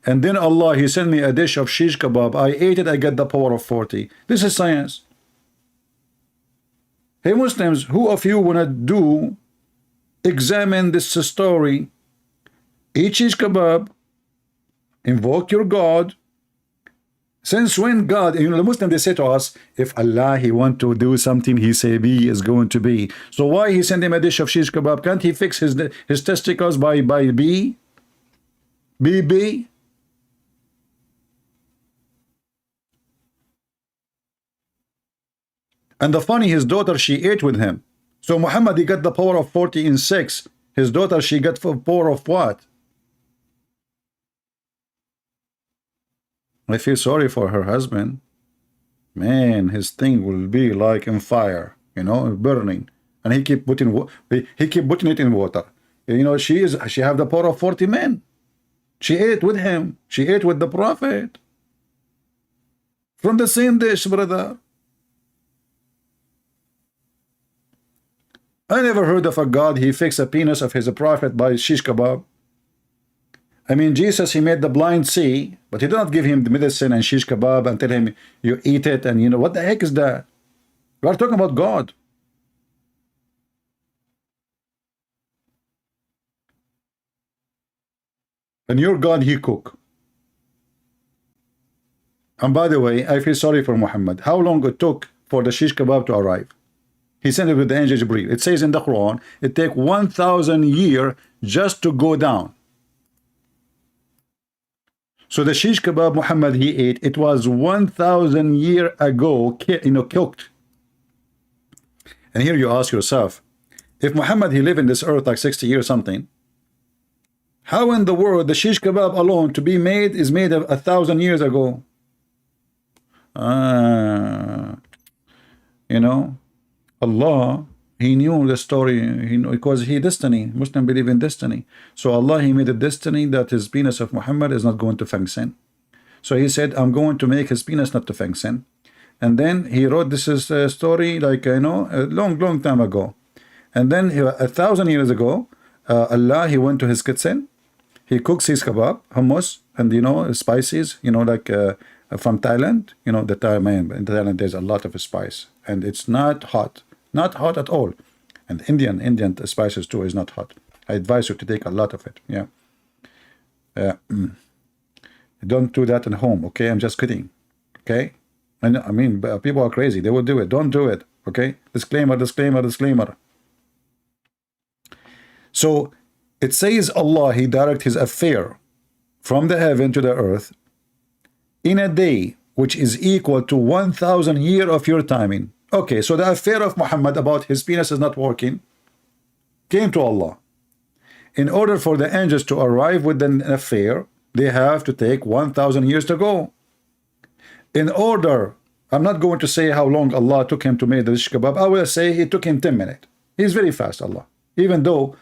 And then Allah, he sent me a dish of shish kebab. I ate it, I get the power of 40. This is science. Hey Muslims, who of you want to examine this story? Eat shish kebab, invoke your God. Since when God, the Muslim, they say to us, if Allah, he want to do something, he say be is going to be. So why he send him a dish of shish kebab? Can't he fix his testicles by B? BB? And the funny, his daughter, she ate with him. So Muhammad, he got the power of 40 in 6. His daughter, she got the power of what? I feel sorry for her husband. Man, his thing will be like in fire, burning. And he keep putting it in water. She have the power of 40 men. She ate with him. She ate with the prophet. From the same dish, brother. I never heard of a God, he fixed a penis of his prophet by shish kebab. I mean, Jesus, he made the blind see, but he did not give him the medicine and shish kebab and tell him, you eat it, and what the heck is that? We are talking about God. And your God, he cook. And by the way, I feel sorry for Muhammad. How long it took for the shish kebab to arrive? He sent it with the angel Jibreel. It says in the Quran, it take 1,000 years just to go down. So the shish kebab Muhammad he ate, it was 1,000 years ago, cooked. And here you ask yourself, if Muhammad he lived in this earth like 60 years something, how in the world the shish kebab alone to be made is made of 1,000 years ago? Allah, he knew the story, because he destiny. Muslim believe in destiny. So Allah, he made a destiny that his penis of Muhammad is not going to function. So he said, I'm going to make his penis not to function. And then he wrote this is a story like, a long time ago. And then 1,000 years ago, Allah, he went to his kitchen. He cooks his kebab, hummus, and spices, like from Thailand. The Thai man, in Thailand there's a lot of spice. And it's not hot. Not hot at all. And Indian spices too is not hot. I advise you to take a lot of it. Yeah. Don't do that at home, okay? I'm just kidding. Okay? And I mean, people are crazy. They will do it. Don't do it. Okay? Disclaimer, disclaimer, disclaimer. So it says Allah, he direct his affair from the heaven to the earth in a day which is equal to 1,000 years of your timing. Okay, so the affair of Muhammad about his penis is not working came to Allah. In order for the angels to arrive with an affair, they have to take 1,000 years to go. In order I'm not going to say how long Allah took him to make the shish kebab. I will say he took him 10 minutes. He's very fast, Allah. Even though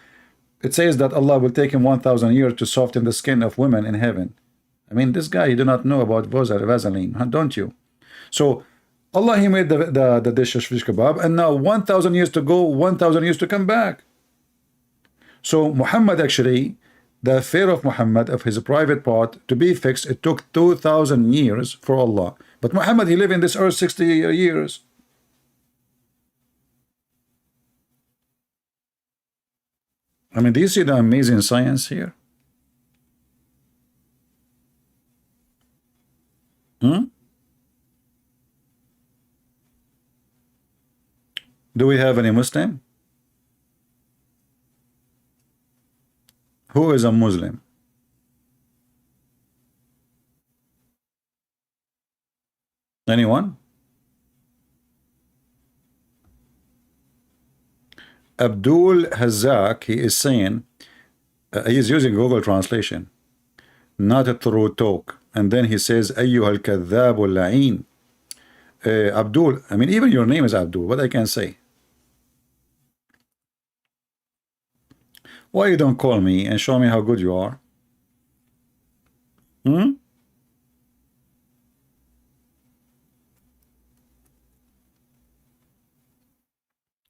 it says that Allah will take him 1,000 years to soften the skin of women in heaven. I mean, this guy, you do not know about Vaseline, don't you? So Allah, he made the dish of shish kebab, and now 1,000 years to go, 1,000 years to come back. So Muhammad, actually, the affair of Muhammad, of his private part to be fixed, it took 2,000 years for Allah. But Muhammad, he lived in this earth 60 years. I mean, do you see the amazing science here? Do we have any Muslim? Who is a Muslim? Anyone? Abdul Hazak, he is saying, he is using Google translation, not a true talk. And then he says, Ayyuhal kadhabul la'een. Abdul, I mean, even your name is Abdul. What I can say? Why you don't call me and show me how good you are?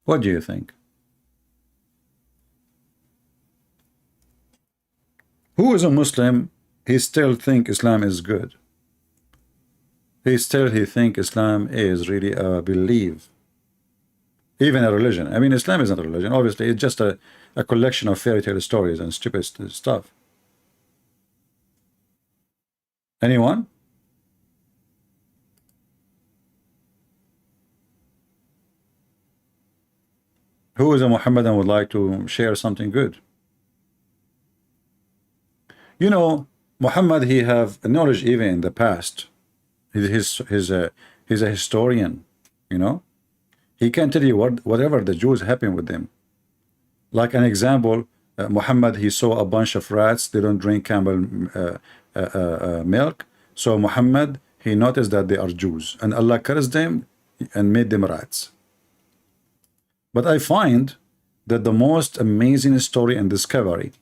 What do you think? Who is a Muslim? He still think Islam is good. He think Islam is really a belief, even a religion. I mean, Islam isn't a religion. Obviously, it's just a collection of fairy tale stories and stupid stuff. Anyone? Who is a Muhammadan would like to share something good? You know, Muhammad, he have knowledge even in the past. He's a historian, you know. He can tell you whatever the Jews happened with them. Like an example, Muhammad, he saw a bunch of rats. They don't drink camel milk. So Muhammad, he noticed that they are Jews, and Allah cursed them and made them rats. But I find that the most amazing story and discovery,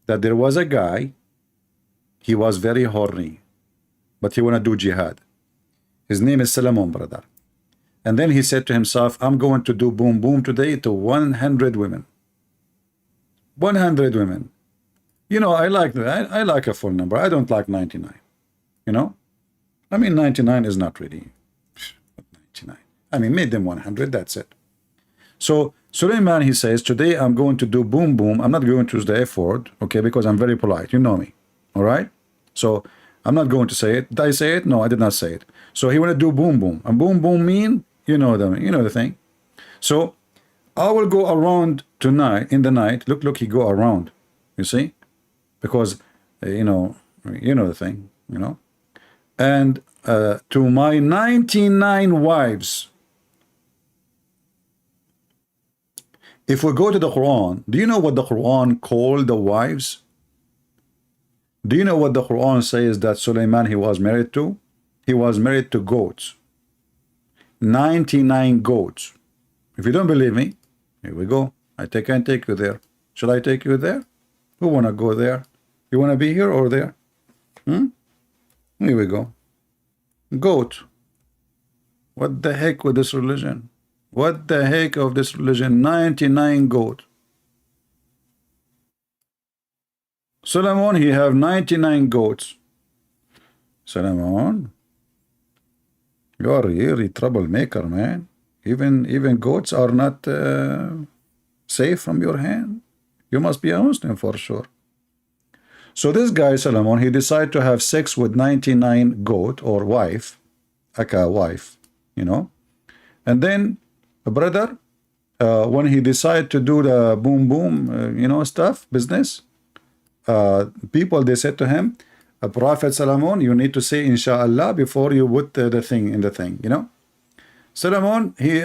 that there was a guy, he was very horny, but he want to do jihad. His name is Solomon, brother. And then he said to himself, I'm going to do boom boom today to 100 women. 100 women. You know, I like a full number. I don't like 99. You know? I mean, 99 is not really 99. I mean, made them 100, that's it. So Suleiman, he says, today I'm going to do boom boom. I'm not going to use the F word, okay, because I'm very polite. You know me. All right? So I'm not going to say it. Did I say it? No, I did not say it. So he want to do boom boom. And boom boom mean, you know the thing. So I will go around tonight, in the night. Look, he go around. You see? Because, you know the thing, you know. And to my 99 wives. If we go to the Quran, do you know what the Quran called the wives? Do you know what the Quran says that Suleiman he was married to? He was married to goats. 99 goats. If you don't believe me, here we go. I can take you there. Shall I take you there? Who want to go there? You want to be here or there? Here we go. Goat. What the heck with this religion? What the heck of this religion? 99 goat. Solomon, he have 99 goats. Solomon, you are really troublemaker, man. Even goats are not safe from your hand. You must be a Muslim for sure. So this guy Solomon, he decided to have sex with 99 goat or wife, aka wife, you know. And then a brother, when he decided to do the boom boom, you know, stuff, business, people, they said to him, Prophet Solomon, you need to say inshallah before you put the thing in the thing, you know. Solomon, he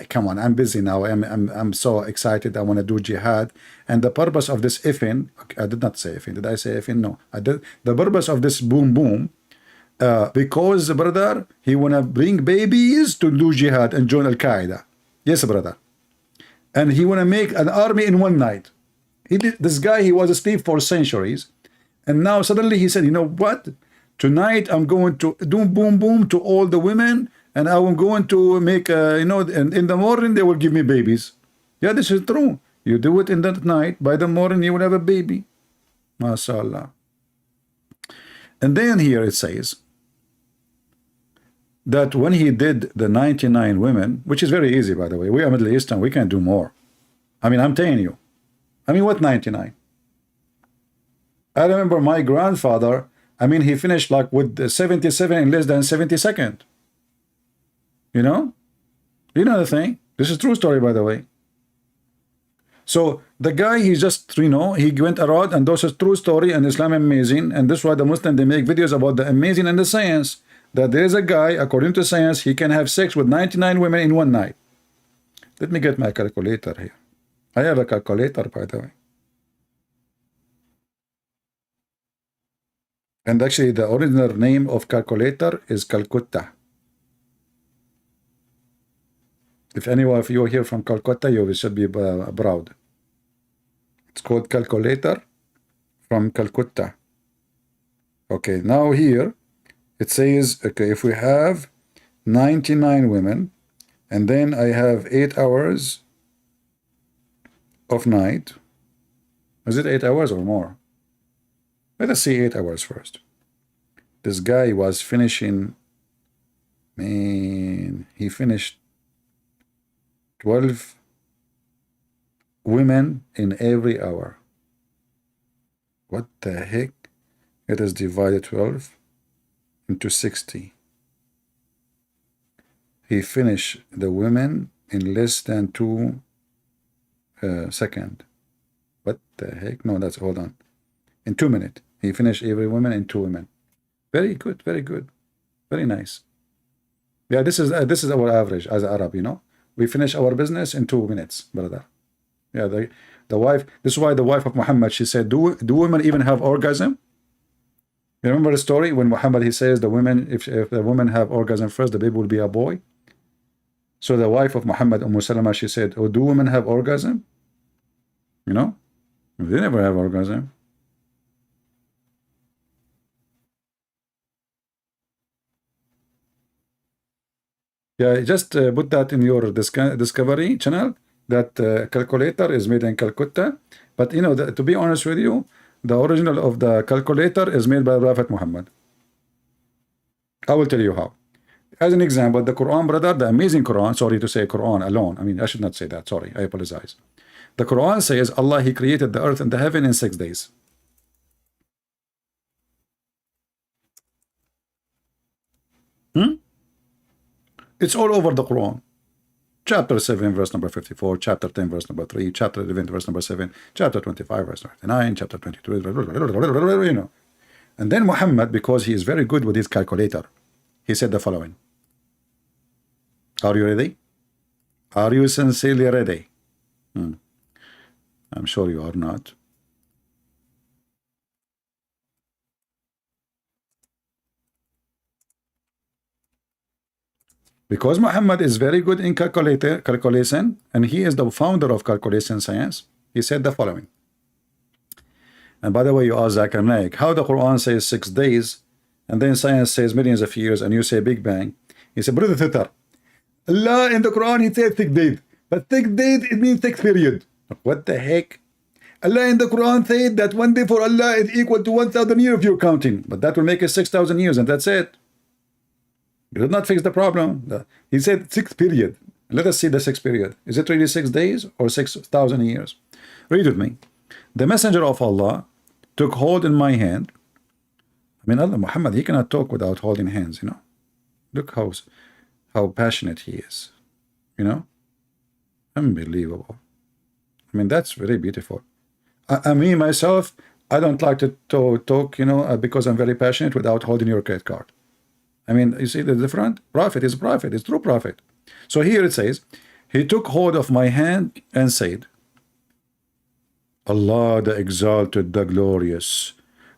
come on, I'm busy now. I'm so excited. I want to do jihad, and the purpose of this ifin, I did not say ifin. Did I say ifin? No, I did. The purpose of this boom boom, Because, brother, he wanna bring babies to do jihad and join Al-Qaeda. Yes, brother. And he wanna make an army in one night. This guy, he was asleep for centuries, and now suddenly he said, you know what? Tonight I'm going to do boom boom to all the women, and I'm going to make, and in the morning they will give me babies. Yeah, this is true. You do it in that night, by the morning you will have a baby. MashaAllah. And then here it says that when he did the 99 women, which is very easy, by the way, we are Middle Eastern, we can do more. I mean, I'm telling you. I mean, what 99? I remember my grandfather, I mean, he finished like with 77 in less than 70 seconds. You know? You know the thing? This is true story, by the way. So the guy, he just, he went around, and this is true story, and Islam amazing, and this is why the Muslim, they make videos about the amazing and the science, that there is a guy, according to science, he can have sex with 99 women in one night. Let me get my calculator here. I have a calculator, by the way. And actually, the original name of calculator is Calcutta. If anyone of you are here from Calcutta, you should be proud. It's called calculator from Calcutta. Okay, now here it says, okay, if we have 99 women, and then I have 8 hours of night. Is it 8 hours or more? Let us see 8 hours first. This guy was finishing, man, he finished 12 women in every hour. What the heck? It is divided 12 into 60. He finished the women in less than 2 seconds. What the heck? No, that's, hold on. In 2 minutes. He finished every woman in 2 women. Very good, very good. Very nice. Yeah, this is our average as Arab, you know. We finish our business in 2 minutes, brother. Yeah, the wife, this is why the wife of Muhammad, she said, do women even have orgasm? You remember the story when Muhammad, he says the women, if the women have orgasm first, the baby will be a boy. So the wife of Muhammad, Salama, she said, oh, do women have orgasm? You know, they never have orgasm. Yeah, just put that in your discovery channel. That calculator is made in Calcutta. But you know, to be honest with you, the original of the calculator is made by Prophet Muhammad. I will tell you how. As an example, the Quran, brother, the amazing Quran, sorry to say Quran alone. I mean, I should not say that. Sorry, I apologize. The Quran says Allah, He created the earth and the heaven in 6 days. It's all over the Quran. Chapter 7, verse number 54, chapter 10, verse number 3, chapter 11, verse number 7, chapter 25, verse 29, chapter 22, you know. And then Muhammad, because he is very good with his calculator, he said the following. Are you ready? Are you sincerely ready? I'm sure you are not. Because Muhammad is very good in calculation, and he is the founder of calculation science, he said the following. And by the way, you ask Zakir Naik, how the Quran says 6 days, and then science says millions of years, and you say Big Bang. He said, brother Thitter, Allah in the Quran, he said 6 days, but 6 days, it means 6 period. What the heck? Allah in the Quran said that 1 day for Allah is equal to 1,000 years of your counting, but that will make it 6,000 years, and that's it. It did not fix the problem. He said 6 period. Let us see the 6 period. Is it really 6 days or 6,000 years? Read with me. The messenger of Allah took hold in my hand. I mean, Allah, Muhammad, he cannot talk without holding hands, you know. Look how passionate he is, you know. Unbelievable. I mean, that's very beautiful. I mean, myself, I don't like to talk, you know, because I'm very passionate without holding your credit card. I mean, you see the different? Prophet is prophet, is true prophet. So here it says, he took hold of my hand and said, Allah the exalted, the glorious,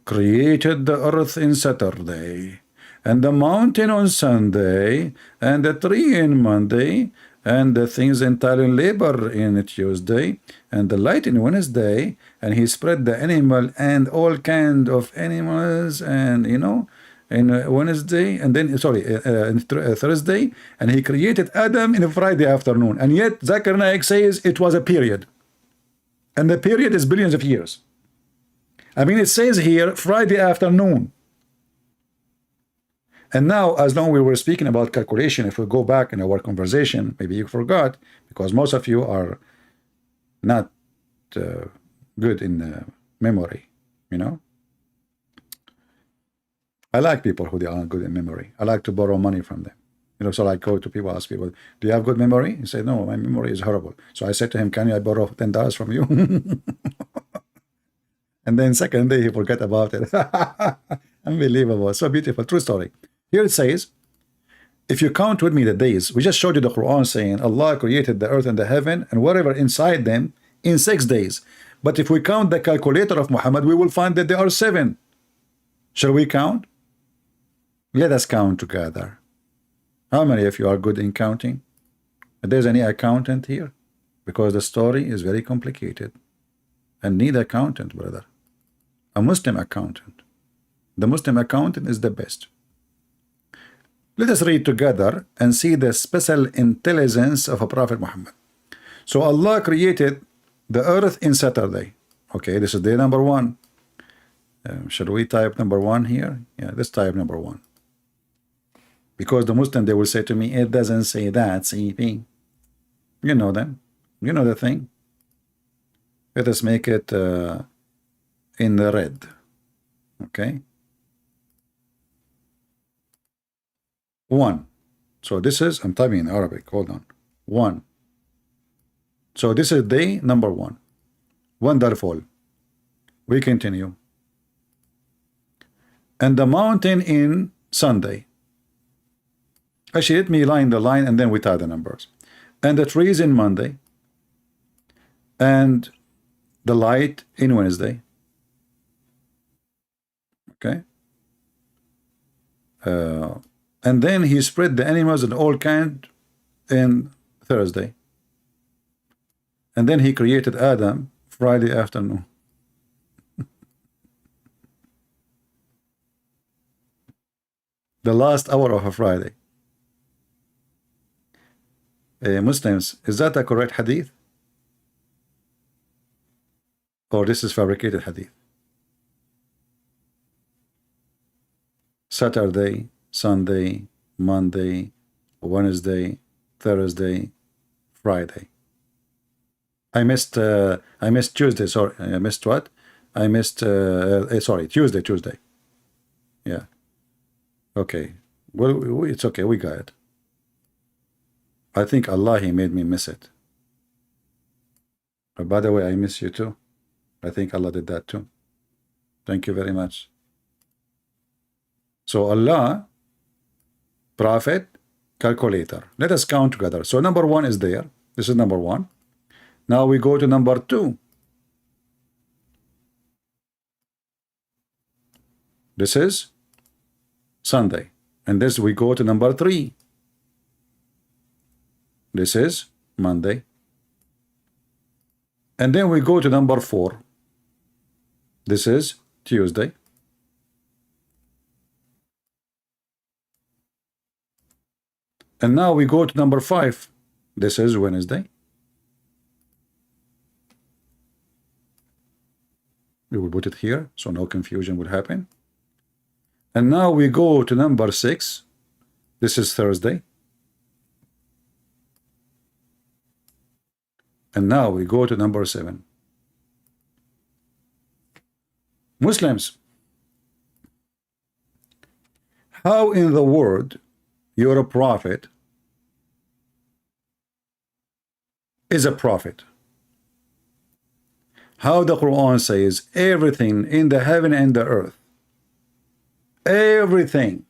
created the earth in Saturday and the mountain on Sunday, and the tree in Monday, and the things entailing labor in Tuesday, and the light in Wednesday, and he spread the animal and all kind of animals, and you know, in Wednesday, and then Thursday, and he created Adam in a Friday afternoon. And yet Zakir Naik says it was a period, and the period is billions of years. I mean, it says here Friday afternoon. And now, as long we were speaking about calculation, if we go back in our conversation, maybe you forgot, because most of you are not good in memory, you know. I like people who they aren't good in memory. I like to borrow money from them. You know, so I go to people, ask people, do you have good memory? He said, no, my memory is horrible. So I said to him, can I borrow $10 from you? And then second day he forgot about it. Unbelievable. So beautiful. True story. Here it says, if you count with me the days, we just showed you the Quran saying Allah created the earth and the heaven and whatever inside them in 6 days. But if we count the calculator of Muhammad, we will find that there are 7. Shall we count? Let us count together. How many of you are good in counting? If there's any accountant here? Because the story is very complicated and need accountant, brother. A Muslim accountant. The Muslim accountant is the best. Let us read together and see the special intelligence of a Prophet Muhammad. So Allah created the earth in Saturday. Okay, this is day number 1. Should we type number 1 here? Yeah, let's type number 1. Because the Muslim, they will say to me, it doesn't say that, CP. You know them. You know the thing. Let us make it in the red. Okay. 1. So this is, I'm typing in Arabic. Hold on. 1. So this is day number 1. Wonderful. We continue. And the mountain in Sunday. Actually, let me line the line and then we tie the numbers. And the trees in Monday. And the light in Wednesday. Okay. And then he spread the animals and all kind in Thursday. And then he created Adam Friday afternoon. The last hour of a Friday. Muslims, is that a correct hadith? Or this is fabricated hadith? Saturday, Sunday, Monday, Wednesday, Thursday, Friday. I missed Tuesday. Sorry, I missed what? I missed sorry, Tuesday. Yeah. Okay. Well, it's okay. We got it. I think Allah, He made me miss it. But by the way, I miss you too. I think Allah did that too. Thank you very much. So Allah, Prophet, calculator. Let us count together. So number 1 is there. This is number 1. Now we go to number 2. This is Sunday. And this we go to number 3. This is Monday. And then we go to number 4. This is Tuesday. And now we go to number 5. This is Wednesday. We will put it here so no confusion will happen. And now we go to number 6. This is Thursday. And now we go to number 7. Muslims, how in the world you're a prophet is a prophet? How the Quran says everything in the heaven and the earth, everything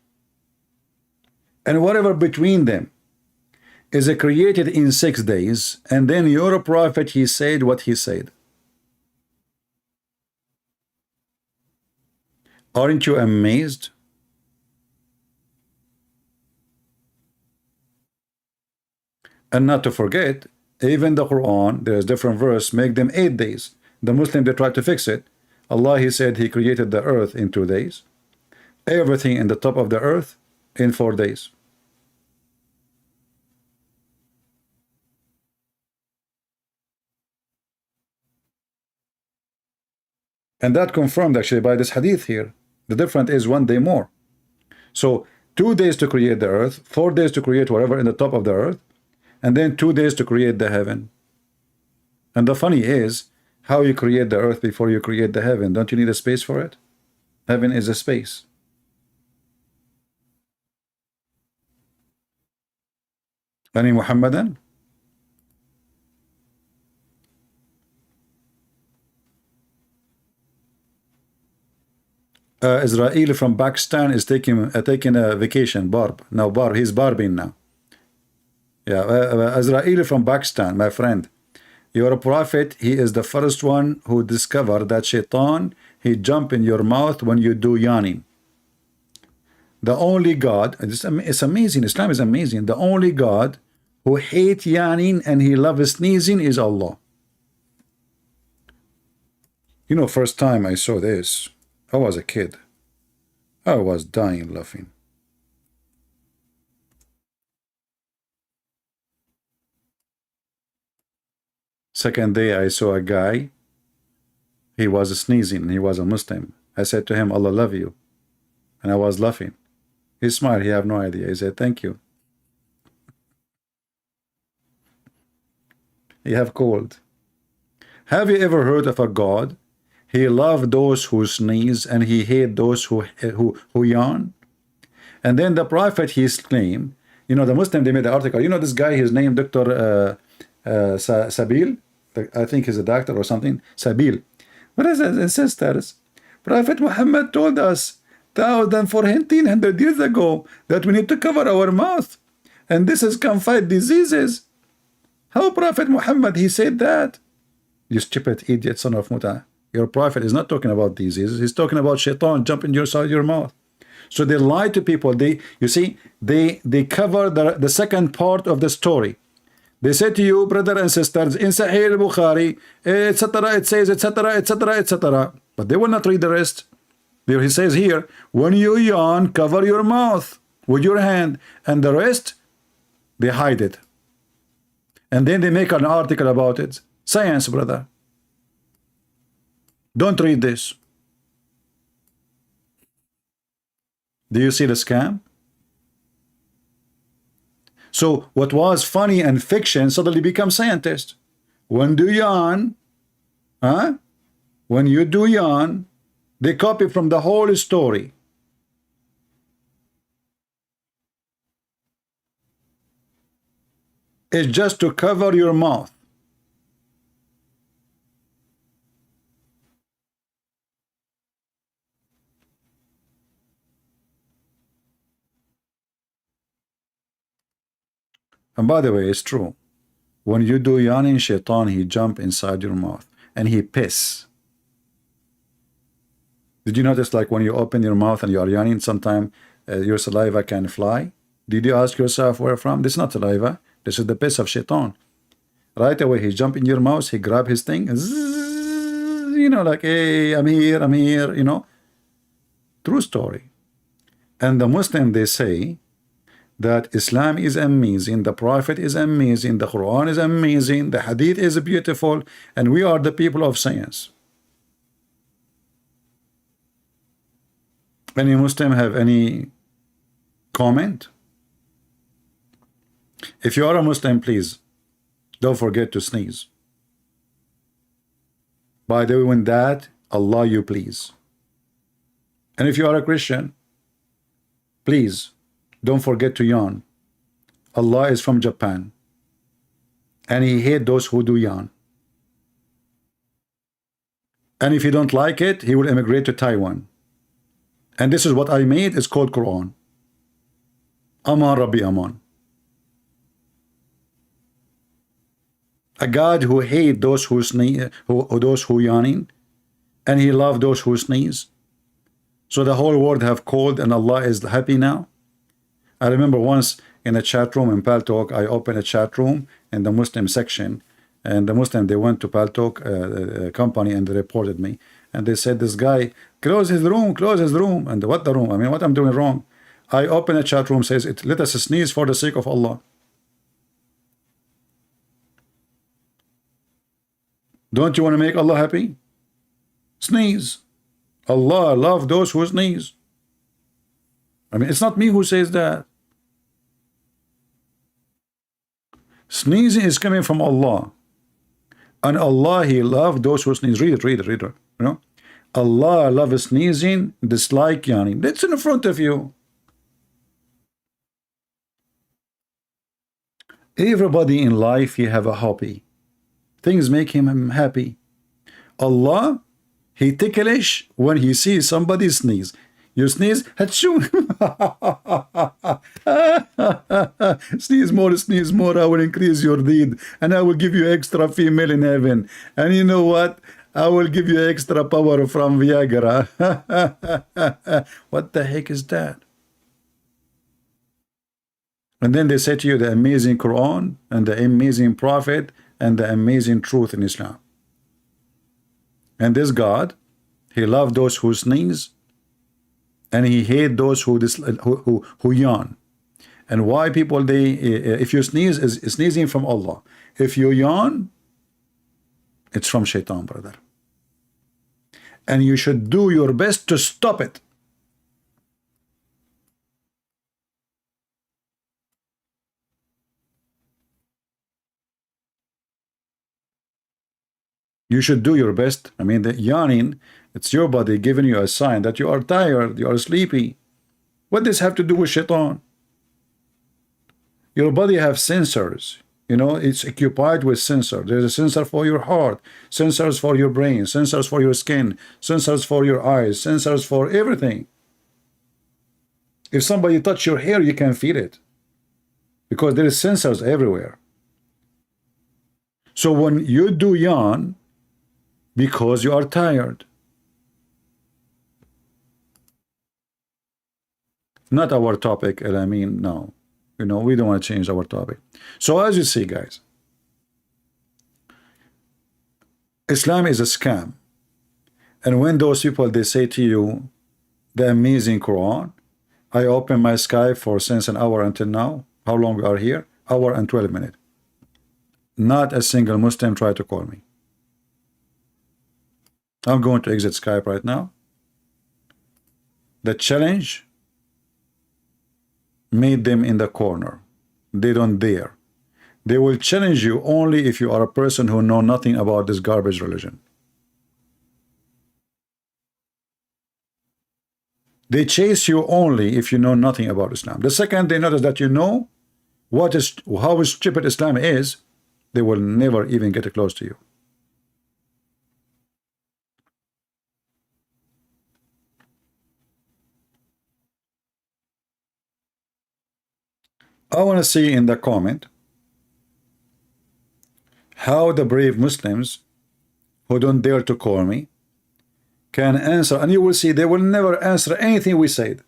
and whatever between them is created in 6 days, and then you're a prophet, he said what he said. Aren't you amazed? And not to forget, even the Quran, there's different verse, make them 8 days. The Muslim, they try to fix it. Allah, He said He created the earth in 2 days. Everything in the top of the earth in 4 days. And that confirmed actually by this hadith here. The difference is 1 day more. So 2 days to create the earth, 4 days to create whatever in the top of the earth, and then 2 days to create the heaven. And the funny is, how you create the earth before you create the heaven? Don't you need a space for it? Heaven is a space. Any Muhammadan? Israeli from Pakistan is taking a vacation. Barb. Now Barb, he's barbing now. Yeah, Israeli from Pakistan, my friend. Your prophet, he is the first one who discovered that shaitan, he jump in your mouth when you do yawning. The only God, it's amazing, Islam is amazing. The only God who hate yawning and he loves sneezing is Allah. You know, first time I saw this, I was a kid. I was dying laughing. Second day I saw a guy, he was sneezing and he was a Muslim. I said to him, Allah love you. And I was laughing. He smiled, he had no idea. He said, thank you. You have cold. Have you ever heard of a God? He loved those who sneeze and he hate those who yawn. And then the prophet, he claimed, you know, the Muslim, they made the article, you know this guy, his name Dr. Sabil, I think he's a doctor or something, Sabil. Brothers and sisters, Prophet Muhammad told us 1400 years ago that we need to cover our mouth, and this is can fight diseases. How Prophet Muhammad, he said that? You stupid idiot, son of Muta. Your prophet is not talking about diseases. He's talking about shaitan jumping inside your mouth. So they lie to people. You see, they cover the second part of the story. They say to you, brother and sisters, in Sahih al-Bukhari, etc., it says, etc., etc., etc. But they will not read the rest. He says here, when you yawn, cover your mouth with your hand, and the rest, they hide it. And then they make an article about it. Science, brother. Don't read this. Do you see the scam? So what was funny and fiction suddenly becomes scientist. When do yawn, when you do yawn, they copy from the whole story. It's just to cover your mouth. And by the way, it's true. When you do yawning, shaitan, he jump inside your mouth and he piss. Did you notice, like when you open your mouth and you are yawning, sometimes your saliva can fly? Did you ask yourself where from? This is not saliva. This is the piss of shaitan. Right away, he jump in your mouth, he grab his thing, zzz, you know, like, hey, I'm here, you know. True story. And the Muslim, they say that Islam is amazing, the Prophet is amazing, the Quran is amazing, the Hadith is beautiful, and we are the people of science. Any Muslim have any comment? If you are a Muslim, please don't forget to sneeze. By doing that, Allah you please. And if you are a Christian, please don't forget to yawn. Allah is from Japan, and He hates those who do yawn. And if you don't like it, He will immigrate to Taiwan. And this is what I made. It's called Quran. Aman Rabbi Aman. A God who hates those who sneeze, those who yawning, and He loves those who sneeze. So the whole world have called, and Allah is happy now. I remember once in a chat room in PalTalk. I opened a chat room in the Muslim section, and the Muslim, they went to PalTalk company and they reported me, and they said, this guy, close his room, close his room. And what the room? I mean, what I'm doing wrong? I open a chat room, says, let us sneeze for the sake of Allah. Don't you want to make Allah happy? Sneeze. Allah love those who sneeze. I mean, it's not me who says that. Sneezing is coming from Allah. And Allah, He loves those who sneeze. Read it, read it, read it. You know? Allah loves sneezing, dislike yawning. That's in front of you. Everybody in life, he have a hobby. Things make him happy. Allah, He ticklish when He sees somebody sneeze. You sneeze, achoo. Sneeze more, I will increase your deed, and I will give you extra female in heaven. And you know what? I will give you extra power from Viagra. What the heck is that? And then they say to you the amazing Quran and the amazing Prophet and the amazing truth in Islam. And this God, He loves those who sneeze, and He hates those who yawn. And why people, they, if you sneeze, is sneezing from Allah. If you yawn, it's from Shaitan, brother. And you should do your best to stop it. You should do your best. I mean, the yawning, it's your body giving you a sign that you are tired, you are sleepy. What does this have to do with Shaitan? Your body have sensors. You know, it's occupied with sensors. There's a sensor for your heart, sensors for your brain, sensors for your skin, sensors for your eyes, sensors for everything. If somebody touch your hair, you can feel it, because there is sensors everywhere. So when you do yawn, because you are tired. Not our topic, and I mean, no. You know, we don't want to change our topic. So as you see, guys, Islam is a scam. And when those people, they say to you, the amazing Quran, I open my Skype for since an hour until now. How long we are here? Hour and 12 minutes. Not a single Muslim tried to call me. I'm going to exit Skype right now. The challenge made them in the corner. They don't dare. They will challenge you only if you are a person who know nothing about this garbage religion. They chase you only if you know nothing about Islam. The second they notice that you know how stupid Islam is, they will never even get close to you. I want to see in the comment how the brave Muslims who don't dare to call me can answer, and you will see they will never answer anything we said.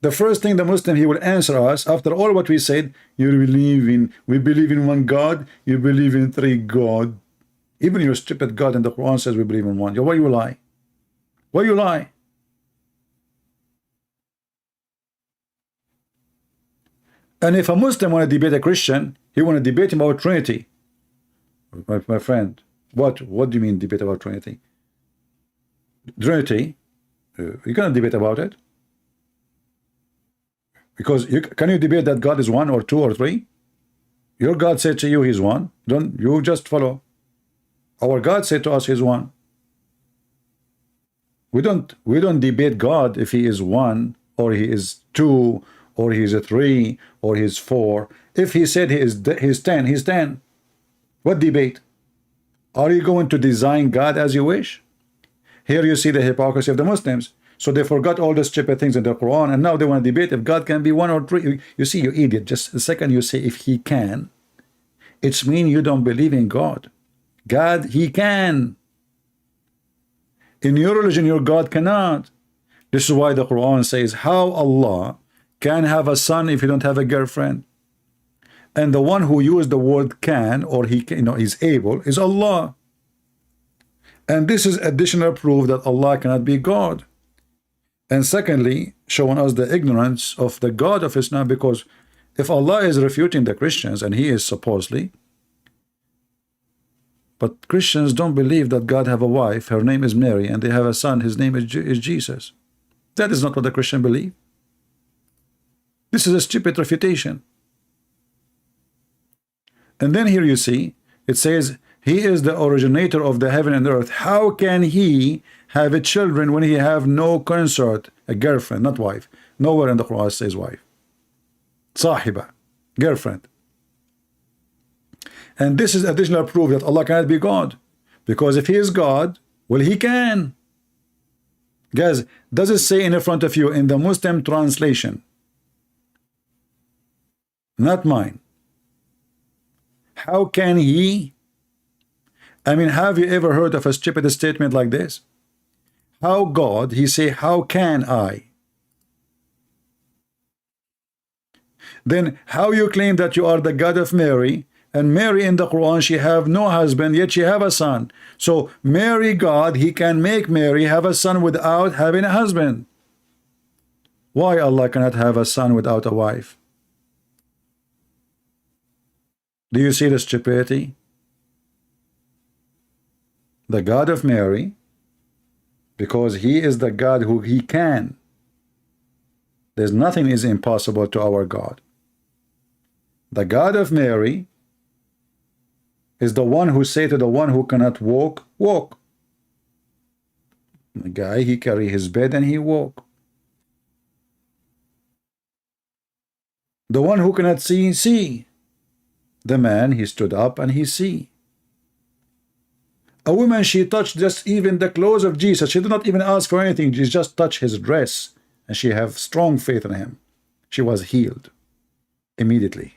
The first thing the Muslim, he will answer us after all what we said, we believe in one God, you believe in three God. Even your stupid God in the Quran says we believe in one. Why you lie? Why you lie? And if a Muslim want to debate a Christian, he want to debate him about Trinity. My friend, what do you mean debate about Trinity? Trinity, you cannot debate about it. Because can you debate that God is one or two or three? Your God said to you he's one. Don't you just follow? Our God said to us he's one. We don't debate God if he is one or he is two or he's a three, or he's four. If he said he's 10, he's 10. What debate? Are you going to design God as you wish? Here you see the hypocrisy of the Muslims. So they forgot all the stupid things in the Quran, and now they want to debate if God can be one or three. You see, you idiot. Just a second you say if he can, it's mean you don't believe in God. God, he can. In your religion, your God cannot. This is why the Quran says how Allah can have a son if you don't have a girlfriend. And the one who used the word can, or he can, is able, is Allah. And this is additional proof that Allah cannot be God. And secondly, showing us the ignorance of the God of Islam, because if Allah is refuting the Christians, and he is supposedly, but Christians don't believe that God have a wife, her name is Mary, and they have a son, his name is Jesus. That is not what the Christian believe. This is a stupid refutation. And then here you see, it says, he is the originator of the heaven and earth. How can he have a children when he have no consort, a girlfriend, not wife? Nowhere in the Quran says wife. Sahiba, girlfriend. And this is additional proof that Allah cannot be God. Because if he is God, well, he can. Guys, does it say in front of you in the Muslim translation? Not mine. How can he? I mean, have you ever heard of a stupid statement like this? How God, he say, how can I? Then how you claim that you are the God of Mary, and Mary in the Quran, she have no husband, yet she have a son. So Mary God, he can make Mary have a son without having a husband. Why Allah cannot have a son without a wife? Do you see the stupidity? The God of Mary, because he is the God who he can. There's nothing is impossible to our God. The God of Mary is the one who say to the one who cannot walk, walk. The guy, he carry his bed and he walk. The one who cannot see, see. The man, he stood up and he see. A woman, she touched just even the clothes of Jesus. She did not even ask for anything. She just touched his dress, and she have strong faith in him. She was healed immediately.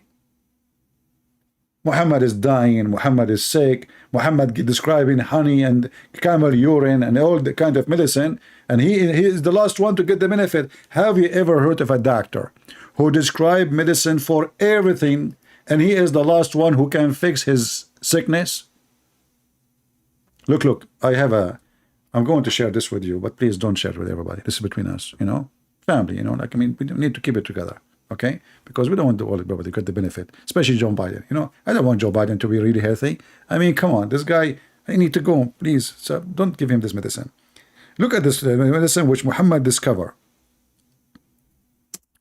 Muhammad is dying. Muhammad is sick. Muhammad describing honey and camel urine and all the kind of medicine, and he is the last one to get the benefit. Have you ever heard of a doctor who described medicine for everything, and he is the last one who can fix his sickness? Look, I'm going to share this with you, but please don't share it with everybody. This is between us, family, like, I mean, we need to keep it together, okay? Because we don't want everybody to get the benefit, especially Joe Biden, I don't want Joe Biden to be really healthy. I mean, come on, this guy, I need to go, please, so don't give him this medicine. Look at this medicine which Muhammad discovered,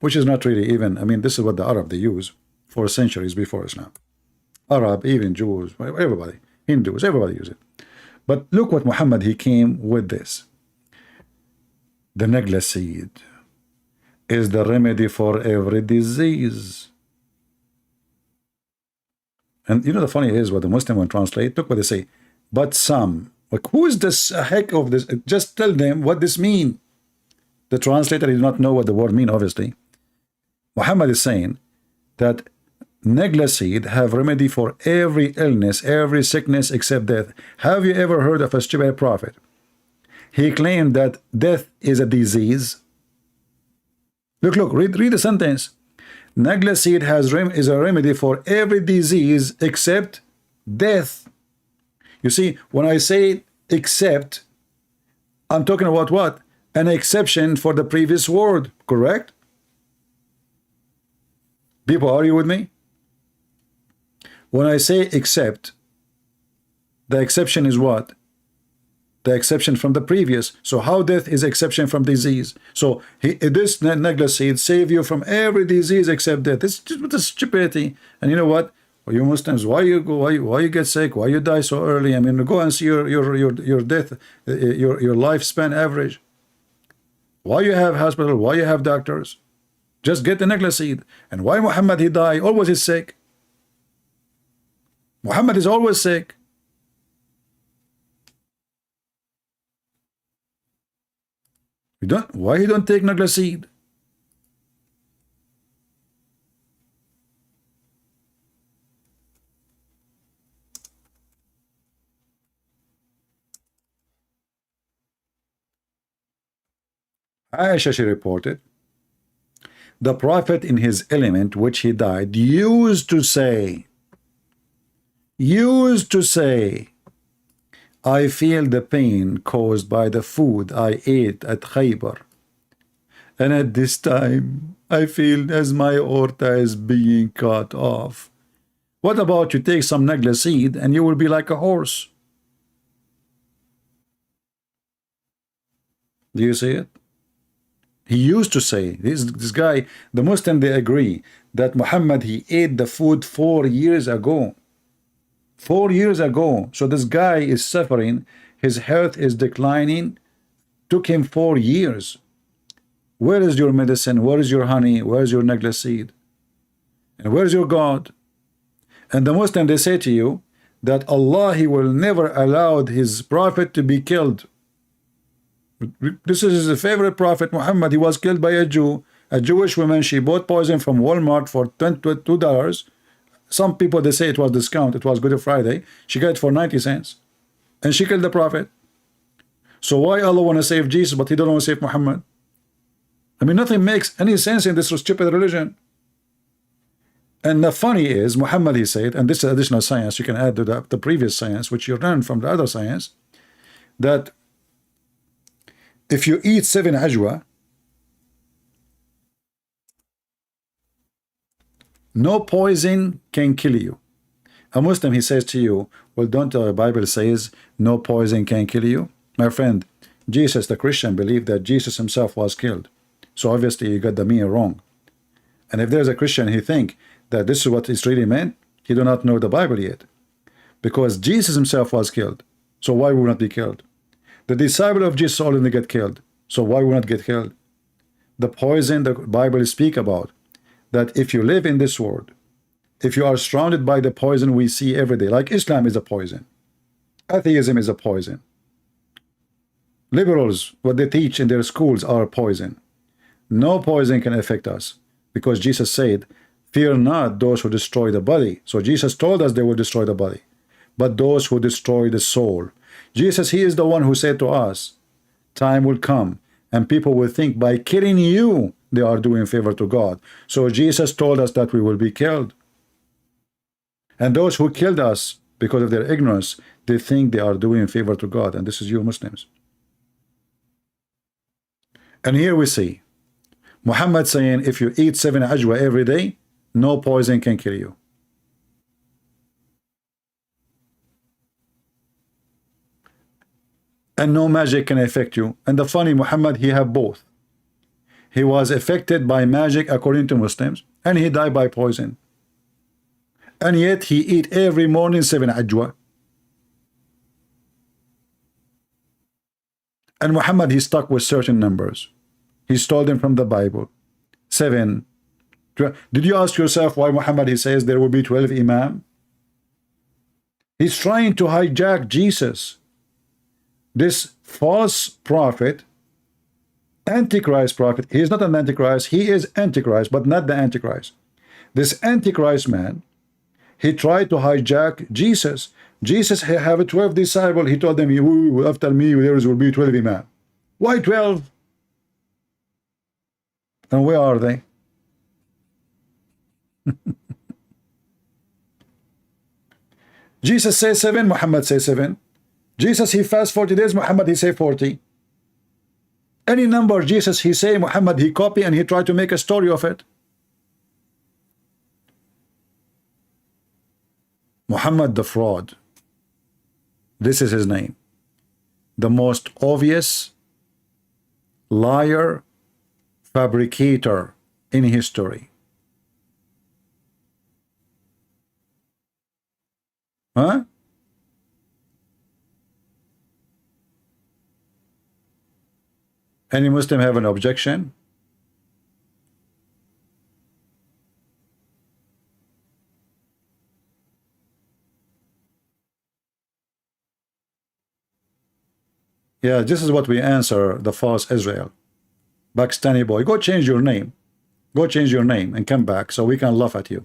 which is not really even, I mean, this is what the Arab, they use for centuries before Islam. Arab, even Jews, everybody, Hindus, everybody use it. But look what Muhammad, he came with this. The negla seed is the remedy for every disease. And the funny is what the Muslim will translate. Look what they say. But some, like, who is this heck of this? Just tell them what this mean. The translator did not know what the word mean, obviously. Muhammad is saying that negla seed have remedy for every illness, every sickness except death. Have you ever heard of a stupid prophet? He claimed that death is a disease. Look, read the sentence. Negla seed is a remedy for every disease except death. You see, when I say except, I'm talking about what? An exception for the previous word, correct? People, are you with me? When I say except, the exception is what? The exception from the previous. So how death is exception from disease? So this negla seed save you from every disease except death. This is just stupidity. And you know what? Well, you Muslims, why you get sick? Why you die so early? I mean, go and see your death, your lifespan average. Why you have hospital? Why you have doctors? Just get the negla seed. And why Muhammad, he died? Always is sick. Muhammad is always sick. Why he don't take negla seed? Aisha, she reported The Prophet in his element, which he died, used to say, I feel the pain caused by the food I ate at Khaybar. And at this time, I feel as my aorta is being cut off. What about you take some nagla seed and you will be like a horse? Do you see it? He used to say, this guy, the Muslim, they agree that Muhammad, he ate the food 4 years ago. 4 years ago. So this guy is suffering. His health is declining. Took him 4 years. Where is your medicine? Where is your honey? Where is your nagla seed? And where is your God? And the Muslim, they say to you that Allah, he will never allow his prophet to be killed. This is his favorite prophet, Muhammad. He was killed by a Jew, a Jewish woman. She bought poison from Walmart for $22. Some people, they say it was discount. It was Good Friday. She got it for 90 cents. And she killed the prophet. So why Allah want to save Jesus, but he don't want to save Muhammad? I mean, nothing makes any sense in this stupid religion. And the funny is, Muhammad, he said, and this is additional science, you can add to the previous science, which you learned from the other science, that if you eat 7 ajwa, no poison can kill you. A Muslim, he says to you, well, don't the Bible says no poison can kill you? My friend, Jesus, the Christian, believed that Jesus himself was killed. So obviously you got the meaning wrong. And if there's a Christian, he think that this is what it's really meant, he do not know the Bible yet. Because Jesus himself was killed. So why would not be killed? The disciple of Jesus only get killed. So why would not get killed? The poison the Bible speak about, that if you live in this world, if you are surrounded by the poison we see every day, like Islam is a poison, atheism is a poison, liberals, what they teach in their schools are poison. No poison can affect us, because Jesus said, fear not those who destroy the body. So Jesus told us they will destroy the body, but those who destroy the soul. Jesus, he is the one who said to us, time will come and people will think by killing you they are doing favor to God. So Jesus told us that we will be killed. And those who killed us because of their ignorance, they think they are doing favor to God. And this is you Muslims. And here we see Muhammad saying, if you eat 7 ajwa every day, no poison can kill you. And no magic can affect you. And the funny, Muhammad, he had both. He was affected by magic according to Muslims, and he died by poison. And yet he eat every morning 7 ajwa. And Muhammad, he stuck with certain numbers. He stole them from the Bible. 7. Did you ask yourself why Muhammad, he says there will be 12 imam? He's trying to hijack Jesus. This false prophet, Antichrist prophet, he is not an Antichrist, he is Antichrist, but not the Antichrist. This Antichrist man, he tried to hijack Jesus. Jesus have 12 disciples, he told them, after me there will be 12 imam. Why 12? And where are they? Jesus says 7, Muhammad says 7. Jesus, he fast 40 days, Muhammad, he say 40. Any number Jesus, he say, Muhammad, he copy and he try to make a story of it. Muhammad the fraud. This is his name. The most obvious liar, fabricator in history. Huh? Any Muslim have an objection? Yeah, this is what we answer the false Israel. Pakistani boy, go change your name. Go change your name and come back so we can laugh at you.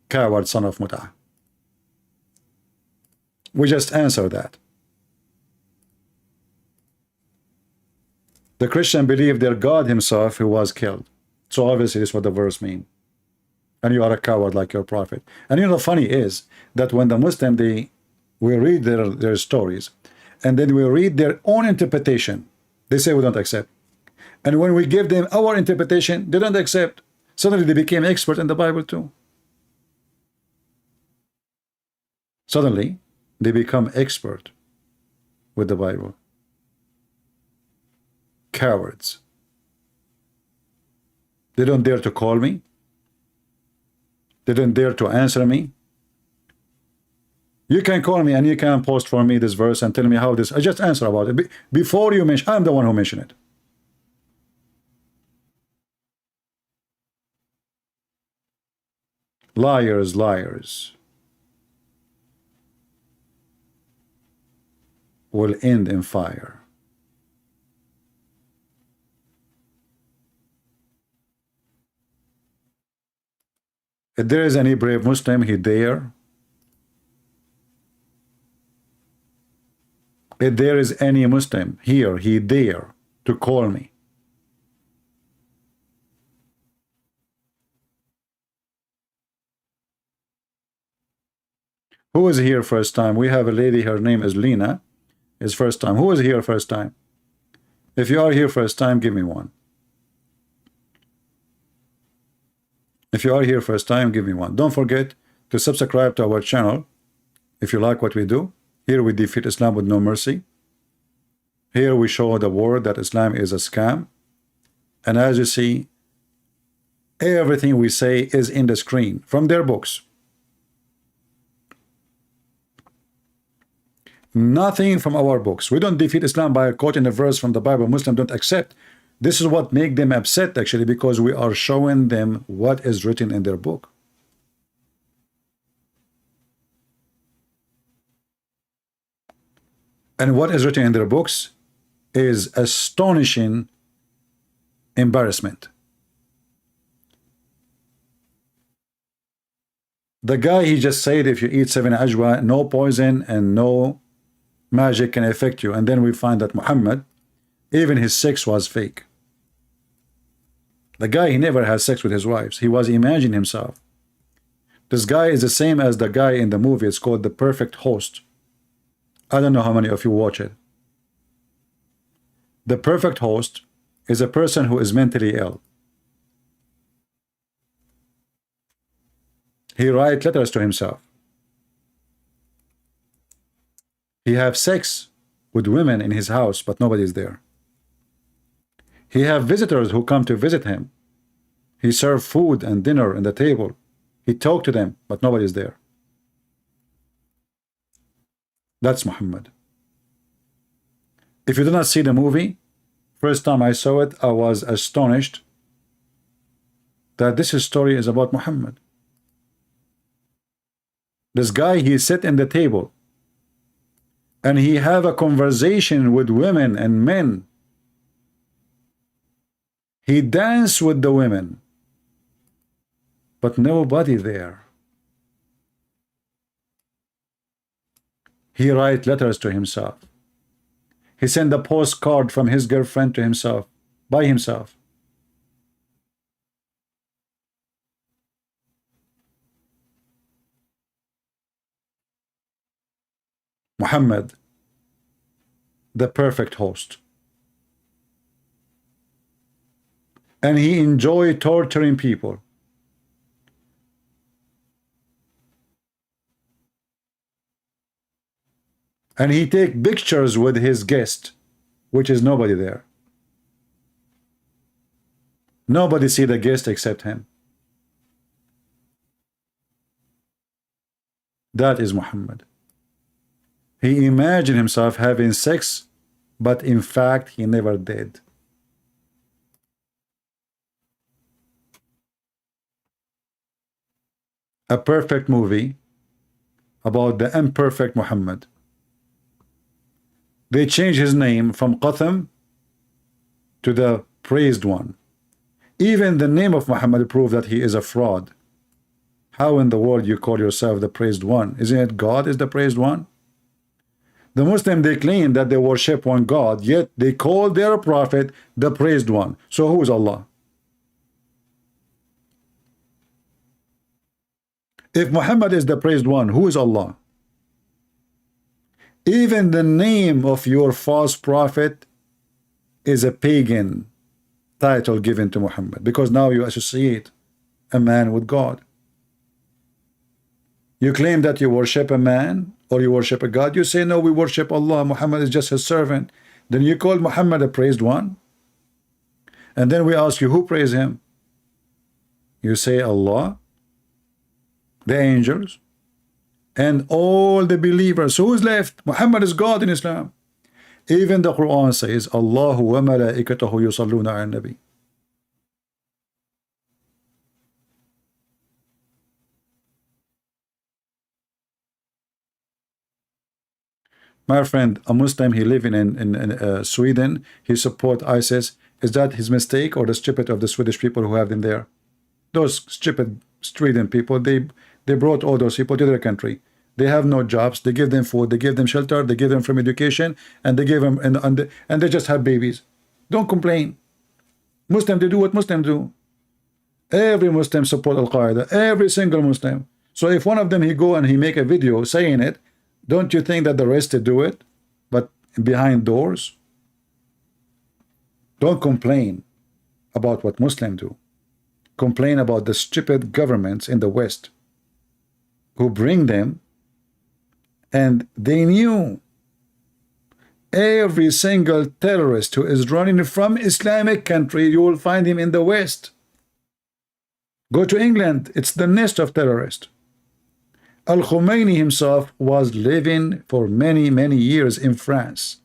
Coward son of Mut'ah. We just answer that. The Christian believe their God himself who was killed. So obviously this is what the verse mean. And you are a coward like your prophet. And you know, the funny is that when the Muslim, we read their stories, and then we read their own interpretation, they say we don't accept. And when we give them our interpretation, they don't accept. Suddenly they became expert in the Bible too. Suddenly they become expert with the Bible. Cowards. They don't dare to call me. They don't dare to answer me. You can call me and you can post for me this verse and tell me how this. I just answer about it. Before you mention, I'm the one who mentioned it. Liars, liars will end in fire. If there is any brave Muslim, he dare. If there is any Muslim here, he dare to call me. Who is here first time? We have a lady, her name is Lena, is first time. Who is here first time? If you are here first time, give me one. If you are here first time, give me one. Don't forget to subscribe to our channel if you like what we do. Here we defeat Islam with no mercy. Here we show the world that Islam is a scam. And as you see, everything we say is in the screen from their books. Nothing from our books. We don't defeat Islam by a quote in a verse from the Bible. Muslims don't accept. This is what makes them upset, actually, because we are showing them what is written in their book. And what is written in their books is astonishing embarrassment. The guy, he just said if you eat 7 ajwa, no poison and no magic can affect you. And then we find that Muhammad, even his sex was fake. The guy, he never had sex with his wives. He was imagining himself. This guy is the same as the guy in the movie. It's called The Perfect Host. I don't know how many of you watch it. The Perfect Host is a person who is mentally ill. He writes letters to himself. He has sex with women in his house, but nobody's there. He have visitors who come to visit him. He serve food and dinner on the table. He talk to them, but nobody's there. That's Muhammad. If you do not see the movie, first time I saw it, I was astonished that this story is about Muhammad. This guy, he sit in the table and he have a conversation with women and men. He dance with the women, but nobody there. He write letters to himself. He sent a postcard from his girlfriend to himself, by himself. Muhammad, the perfect host. And he enjoyed torturing people. And he take pictures with his guest, which is nobody there. Nobody see the guest except him. That is Muhammad. He imagined himself having sex, but in fact he never did. A perfect movie about the imperfect Muhammad. They changed his name from Qatham to the praised one. Even the name of Muhammad proved that he is a fraud. How in the world you call yourself the praised one? Isn't it God is the praised one? The Muslim, they claim that they worship one God, yet they call their prophet the praised one. So who is Allah? If Muhammad is the praised one, who is Allah? Even the name of your false prophet is a pagan title given to Muhammad, because now you associate a man with God. You claim that you worship a man or you worship a God. You say, no, we worship Allah. Muhammad is just his servant. Then you call Muhammad a praised one. And then we ask you, who praise him? You say Allah, the angels, and all the believers. Who is left? Muhammad is God in Islam. Even the Quran says, Allahu wa malaikatahu yusalluna ala nabi. My friend, a Muslim, he living in Sweden, he support ISIS. Is that his mistake or the stupid of the Swedish people who have them there? Those stupid Sweden people, they brought all those people to their country. They have no jobs. They give them food. They give them shelter. They give them from education, and they give them and they just have babies. Don't complain. Muslim, they do what Muslims do. Every Muslim support Al Qaeda. Every single Muslim. So if one of them he go and he make a video saying it, don't you think that the rest to do it, but behind doors? Don't complain about what Muslims do. Complain about the stupid governments in the West who bring them, and they knew every single terrorist who is running from Islamic country, you will find him in the West. Go to England, it's the nest of terrorists. Al-Khomeini himself was living for many, many years in France.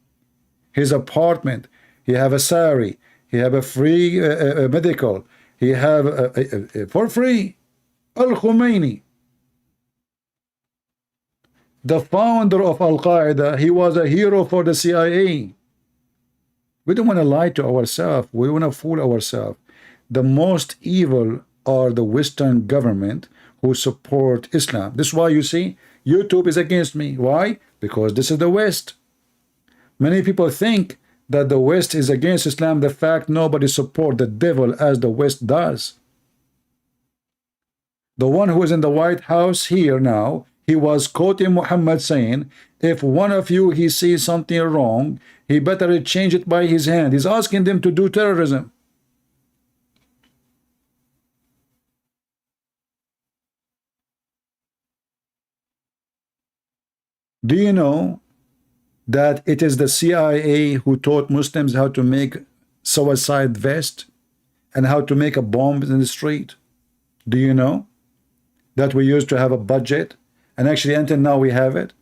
His apartment, he have a salary, he have a free medical, he have for free. Al-Khomeini, the founder of Al-Qaeda, he was a hero for the CIA. We don't want to lie to ourselves. We want to fool ourselves. The most evil are the Western government who support Islam. This is why you see YouTube is against me. Why? Because this is the West. Many people think that the West is against Islam. The fact nobody support the devil as the West does. The one who is in the White House here now, he was quoting Muhammad saying, if one of you he sees something wrong, he better change it by his hand. He's asking them to do terrorism. Do you know that it is the CIA who taught Muslims how to make suicide vest and how to make a bomb in the street? Do you know that we used to have a budget, and actually until now we have it?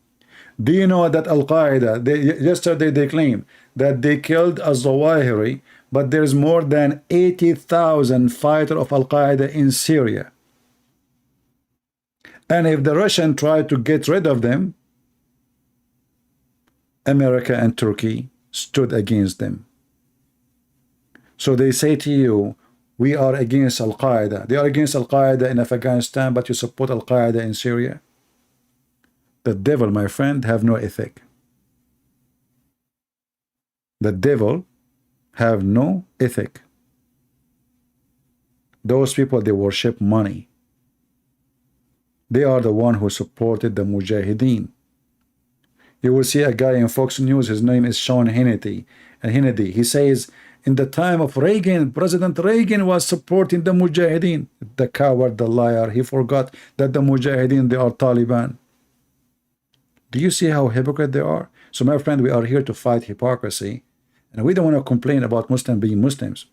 Do you know that Al-Qaeda, yesterday they claimed that they killed Al-Zawahiri, but there's more than 80,000 fighters of Al-Qaeda in Syria. And if the Russian tried to get rid of them, America and Turkey stood against them. So they say to you, we are against Al-Qaeda. They are against Al-Qaeda in Afghanistan, but you support Al-Qaeda in Syria. The devil, my friend, have no ethic. The devil have no ethic. Those people, they worship money. They are the one who supported the Mujahideen. You will see a guy in Fox News, his name is Sean Hannity, and Hannity, he says, in the time of Reagan, President Reagan was supporting the Mujahideen. The coward, the liar, he forgot that the Mujahideen, they are Taliban. Do you see how hypocrite they are? So my friend, we are here to fight hypocrisy, and we don't want to complain about Muslims being Muslims.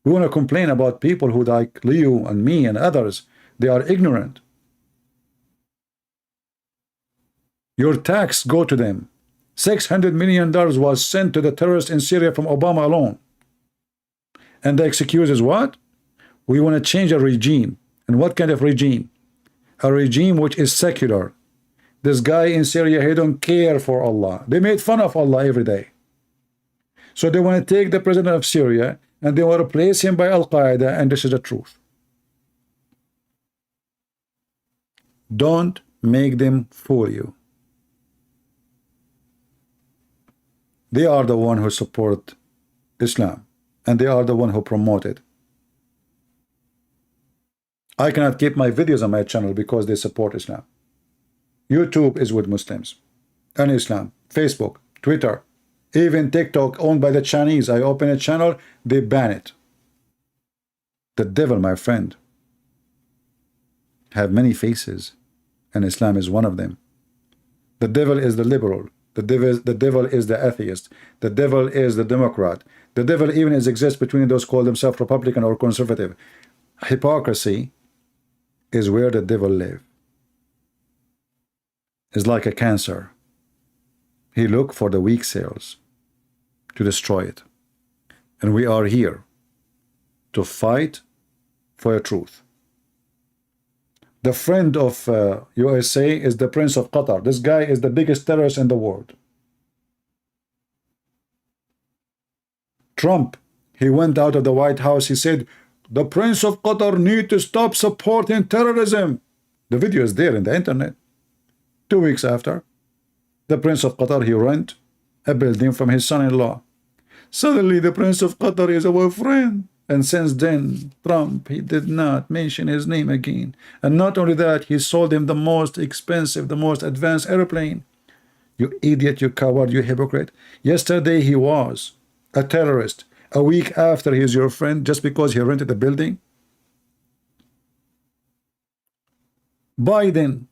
We want to complain about people who, like Leo and me and others, they are ignorant. Your tax go to them. $600 million was sent to the terrorists in Syria from Obama alone. And the excuse is what? We want to change a regime. And what kind of regime? A regime which is secular. This guy in Syria, he don't care for Allah. They made fun of Allah every day. So they want to take the president of Syria and they want to replace him by Al-Qaeda, and this is the truth. Don't make them fool you. They are the one who support Islam, and they are the one who promote it. I cannot keep my videos on my channel because they support Islam. YouTube is with Muslims and Islam. Facebook, Twitter, even TikTok owned by the Chinese. I open a channel, they ban it. The devil, my friend, have many faces, and Islam is one of them. The devil is the liberal. The devil is the atheist. The devil is the Democrat. The devil even exists between those call themselves Republican or conservative. Hypocrisy is where the devil lives. It's like a cancer. He look for the weak cells to destroy it. And we are here to fight for the truth. The friend of USA is the Prince of Qatar. This guy is the biggest terrorist in the world. Trump, he went out of the White House. He said, the Prince of Qatar need to stop supporting terrorism. The video is there in the internet. 2 weeks after, the Prince of Qatar, he rent a building from his son-in-law. Suddenly, the Prince of Qatar is our friend. And since then, Trump, he did not mention his name again. And not only that, he sold him the most expensive, the most advanced airplane. You idiot, you coward, you hypocrite. Yesterday, he was a terrorist. A week after, he is your friend just because he rented a building. Biden,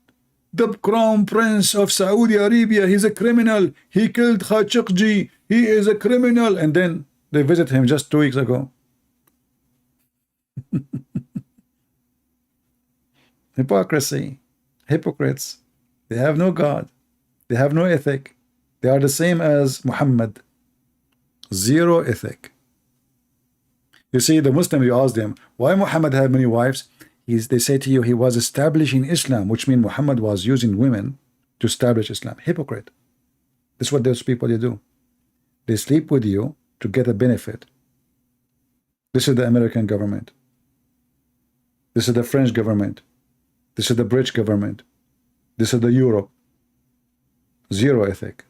the Crown Prince of Saudi Arabia, he's a criminal. He killed Khashoggi. He is a criminal. And then they visited him just 2 weeks ago. Hypocrisy. Hypocrites. They have no God. They have no ethic. They are the same as Muhammad. Zero ethic. You see, the Muslim, you ask them, why Muhammad had many wives? They say to you, he was establishing Islam, which means Muhammad was using women to establish Islam. Hypocrite. This is what those people they do. They sleep with you to get a benefit. This is the American government. This is the French government. This is the British government. This is the Europe. Zero ethic.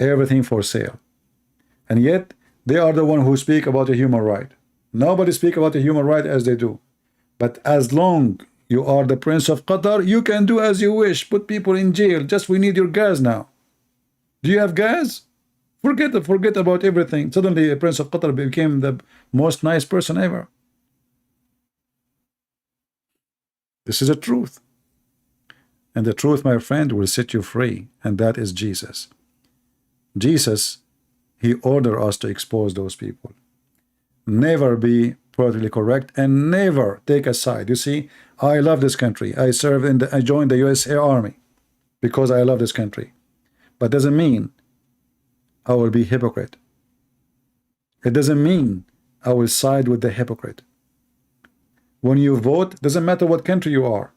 Everything for sale. And yet, they are the one who speak about a human right. Nobody speak about a human right as they do. But as long you are the Prince of Qatar, you can do as you wish. Put people in jail. Just we need your gas now. Do you have gas? Forget about everything. Suddenly, the Prince of Qatar became the most nice person ever. This is the truth. And the truth, my friend, will set you free. And that is Jesus. Jesus, he ordered us to expose those people. Never be politically correct and never take a side. You see, I love this country. I joined the USA Army because I love this country. But doesn't mean I will be hypocrite. It doesn't mean I will side with the hypocrite. When you vote, doesn't matter what country you are,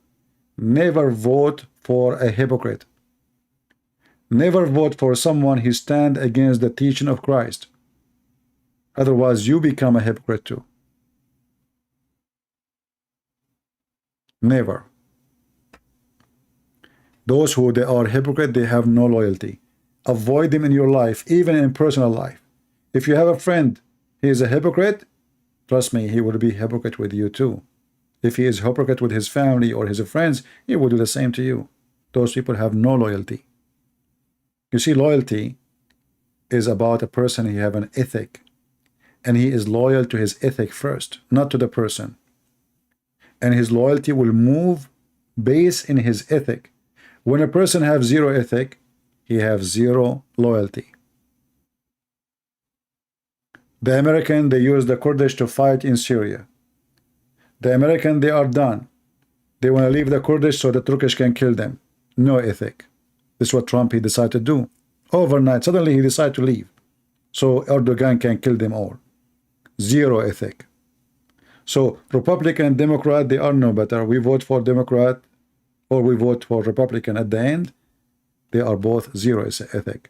never vote for a hypocrite. Never vote for someone who stands against the teaching of Christ. Otherwise, you become a hypocrite too. Never. Those who they are hypocrite, they have no loyalty. Avoid them in your life, even in personal life. If you have a friend, he is a hypocrite, trust me, he will be hypocrite with you too. If he is hypocrite with his family or his friends, he will do the same to you. Those people have no loyalty. You see, loyalty is about a person who have an ethic, and he is loyal to his ethic first, not to the person. And his loyalty will move based in his ethic. When a person has zero ethic, he has zero loyalty. The American, they use the Kurdish to fight in Syria. The American, they are done. They want to leave the Kurdish so the Turkish can kill them. No ethic. This is what Trump, he decided to do. Overnight, suddenly he decided to leave. So Erdogan can kill them all. Zero ethic. So Republican, Democrat, they are no better. We vote for Democrat or we vote for Republican. At the end, they are both zero ethic.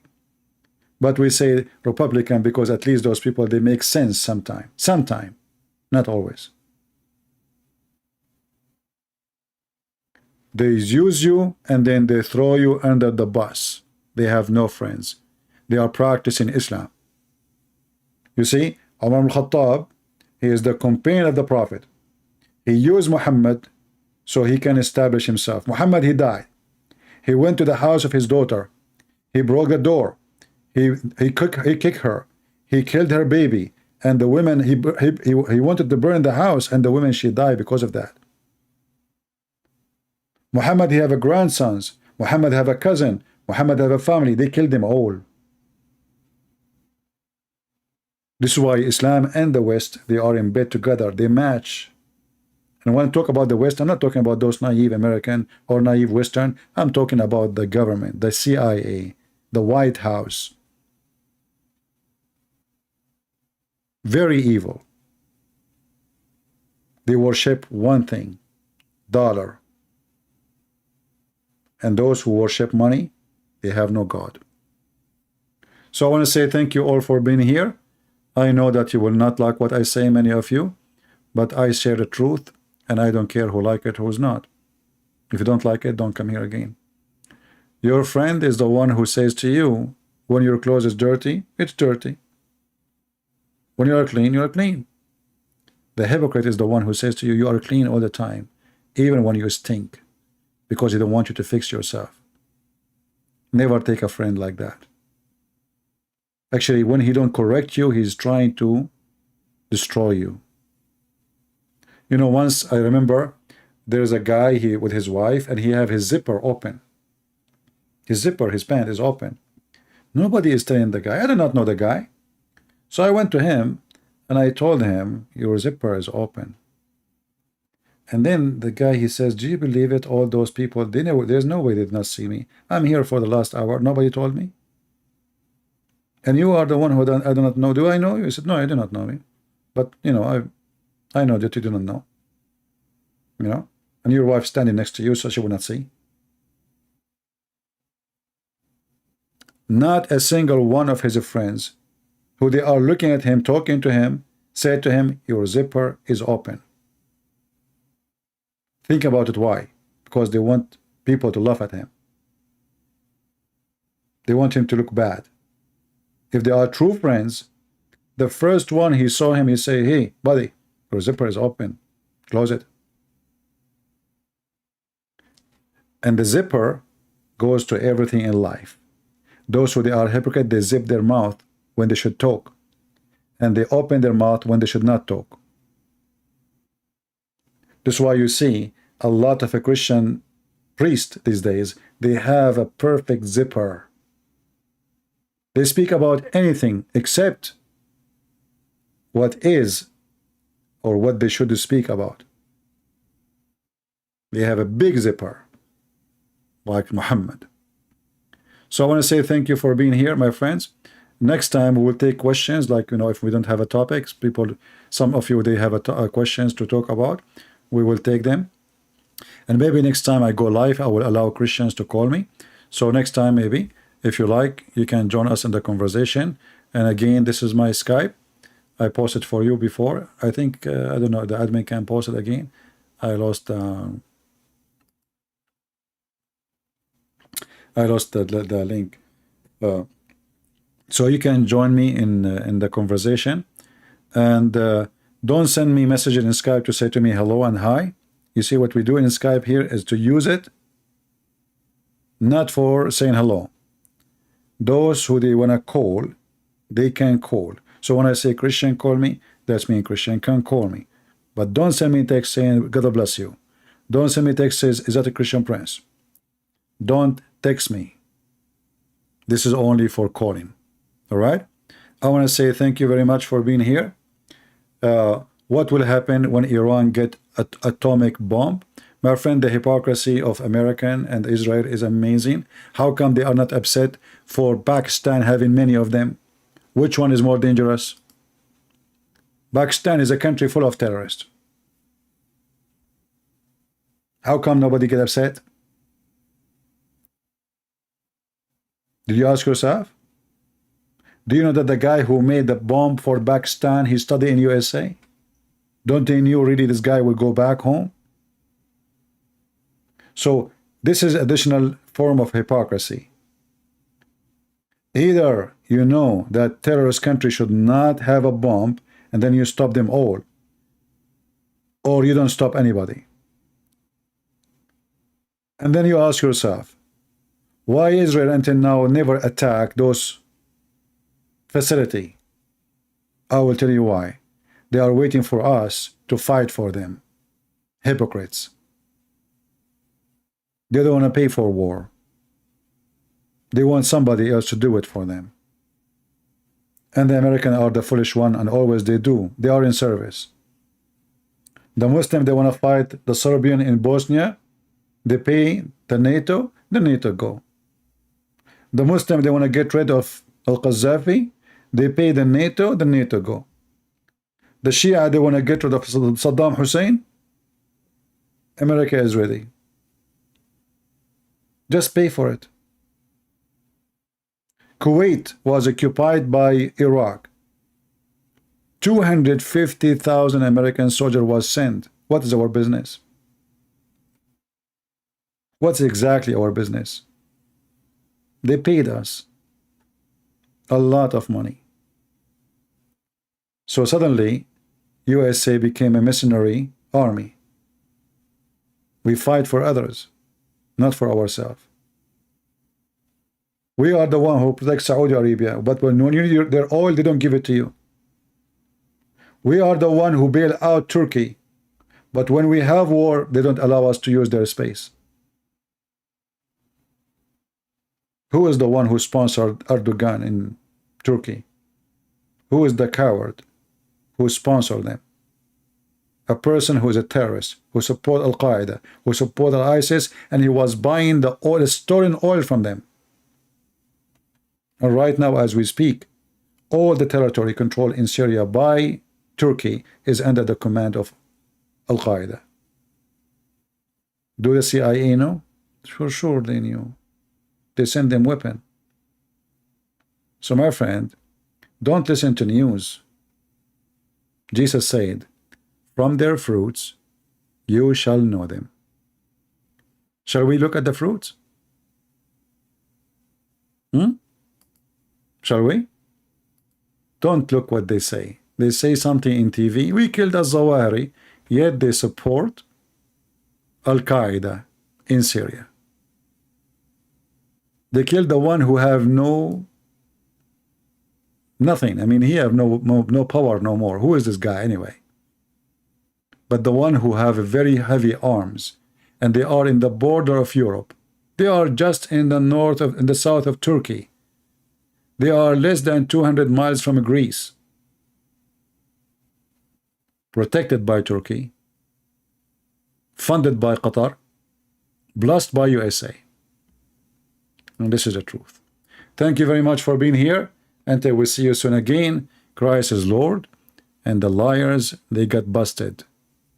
But we say Republican because at least those people, they make sense sometime. Sometime, not always. They use you and then they throw you under the bus. They have no friends. They are practicing Islam. You see, Umar al-Khattab, he is the companion of the Prophet. He used Muhammad so he can establish himself. Muhammad, he died. He went to the house of his daughter. He broke the door. He kicked her. He killed her baby. And the women, he wanted to burn the house, and the women, she died because of that. Muhammad, he have a grandsons. Muhammad have a cousin. Muhammad have a family. They killed them all. This is why Islam and the West, they are in bed together. They match. And when I talk about the West, I'm not talking about those naive American or naive Western. I'm talking about the government, the CIA, the White House. Very evil. They worship one thing, dollar. And those who worship money, they have no God. So I want to say thank you all for being here. I know that you will not like what I say, many of you, but I share the truth, and I don't care who like it, who's not. If you don't like it, don't come here again. Your friend is the one who says to you, when your clothes is dirty, it's dirty. When you are clean, you are clean. The hypocrite is the one who says to you, you are clean all the time, even when you stink, because he don't want you to fix yourself. Never take a friend like that. Actually, when he don't correct you, he's trying to destroy you. You know, once I remember there's a guy with his wife, and he have his zipper open. His zipper, his pant is open. Nobody is telling the guy. I do not know the guy. So I went to him and I told him, your zipper is open. And then the guy, he says, do you believe it? All those people, they know, there's no way they did not see me. I'm here for the last hour. Nobody told me. And you are the one who I do not know. Do I know you? He said, no, I do not know me. But, you know, I know that you do not know. You know? And your wife standing next to you, so she will not see. Not a single one of his friends who they are looking at him, talking to him, said to him, your zipper is open. Think about it. Why? Because they want people to laugh at him. They want him to look bad. If they are true friends, the first one he saw him, he say, hey, buddy, your zipper is open. Close it. And the zipper goes to everything in life. Those who they are hypocrite, they zip their mouth when they should talk. And they open their mouth when they should not talk. This is why you see a lot of a Christian priest these days, they have a perfect zipper. They speak about anything except what is or what they should speak about. They have a big zipper, like Muhammad. So I want to say thank you for being here, my friends. Next time we will take questions, like, you know, if we don't have a topic, people, some of you, they have questions to talk about, we will take them. And maybe next time I go live, I will allow Christians to call me. So next time, maybe, if you like, you can join us in the conversation. And again, this is my Skype. I posted for you before. I think, I don't know, the admin can post it again. I lost the link. So you can join me in the conversation. And don't send me messages in Skype to say to me hello and hi. You see, what we do in Skype here is to use it not for saying hello. Those who they want to call, they can call. So when I say Christian call me, that's mean Christian can call me. But don't send me text saying God bless you. Don't send me text says, is that a Christian prince? Don't text me. This is only for calling. All right? I want to say thank you very much for being here. What will happen when Iran get an atomic bomb? My friend, the hypocrisy of American and Israel is amazing. How come they are not upset for Pakistan having many of them? Which one is more dangerous? Pakistan is a country full of terrorists. How come nobody get upset? Did you ask yourself? Do you know that the guy who made the bomb for Pakistan, he studied in USA? Don't they knew really this guy will go back home? So this is additional form of hypocrisy. Either you know that terrorist country should not have a bomb and then you stop them all, or you don't stop anybody. And then you ask yourself, why Israel until now never attacked those facilities? I will tell you why. They are waiting for us to fight for them. Hypocrites. They don't want to pay for war. They want somebody else to do it for them. And the Americans are the foolish one, and always they do. They are in service. The Muslim, they want to fight the Serbian in Bosnia. They pay the NATO go. The Muslim, they want to get rid of Al-Qaddafi. They pay the NATO go. The Shia, they want to get rid of Saddam Hussein. America is ready. Just pay for it. Kuwait was occupied by Iraq. 250,000 American soldiers was sent. What is our business? What's exactly our business? They paid us a lot of money. So suddenly, USA became a mercenary army. We fight for others, not for ourselves. We are the one who protects Saudi Arabia, but when you need their oil, they don't give it to you. We are the one who bail out Turkey, but when we have war, they don't allow us to use their space. Who is the one who sponsored Erdogan in Turkey? Who is the coward who sponsored them? A person who is a terrorist, who support Al-Qaeda, who support ISIS, and he was buying the oil, stolen oil from them. And right now, as we speak, all the territory controlled in Syria by Turkey is under the command of Al-Qaeda. Do the CIA know? For sure they knew. They send them weapons. So my friend, don't listen to news. Jesus said, from their fruits you shall know them. Shall we look at the fruits? Shall we? Don't look what they say. They say something in TV. We killed Al-Zawahiri, yet they support Al-Qaeda in Syria. They killed the one who have nothing. I mean, he have no power no more. Who is this guy anyway? But the one who have very heavy arms, and they are in the border of Europe. They are just in the south of Turkey. They are less than 200 miles from Greece. Protected by Turkey, funded by Qatar, blessed by USA. And this is the truth. Thank you very much for being here. Until we see you soon again. Christ is Lord, and the liars, they got busted.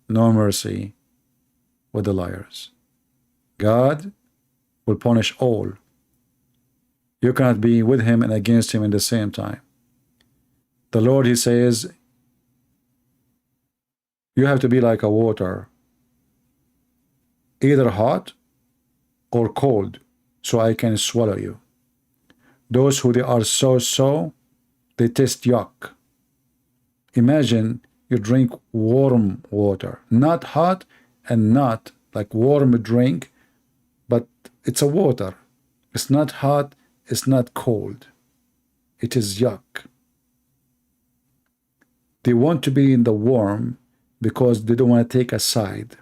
No mercy with the liars. God will punish all. You cannot be with him and against him in the same time. The Lord, he says, you have to be like a water, either hot or cold, so I can swallow you. Those who they are so, they taste yuck. Imagine you drink warm water, not hot and not like warm drink, but it's a water. It's not hot, it's not cold. It is yuck. They want to be in the warm because they don't want to take a side.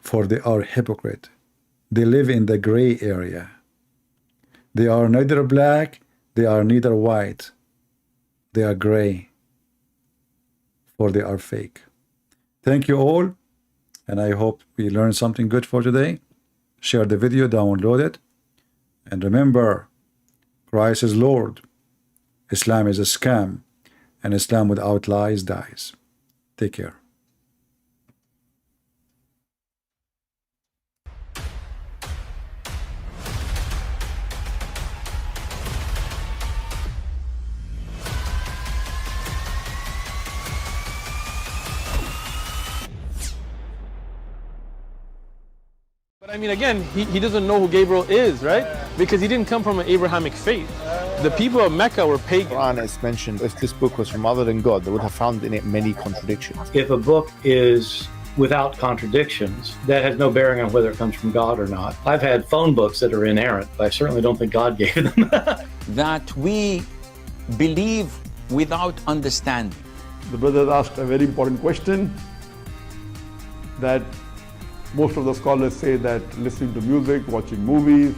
For they are hypocrite. They live in the gray area. They are neither black, they are neither white. They are gray. For they are fake. Thank you all, and I hope we learned something good for today. Share the video, download it, and remember, Christ is Lord. Islam is a scam, and Islam without lies dies. Take care. But I mean, again, he doesn't know who Gabriel is, right? Because he didn't come from an Abrahamic faith. The people of Mecca were pagan. Quran is mentioned, if this book was from other than God, they would have found in it many contradictions. If a book is without contradictions, that has no bearing on whether it comes from God or not. I've had phone books that are inerrant, but I certainly don't think God gave them. That we believe without understanding. The brother asked a very important question, that most of the scholars say that listening to music, watching movies,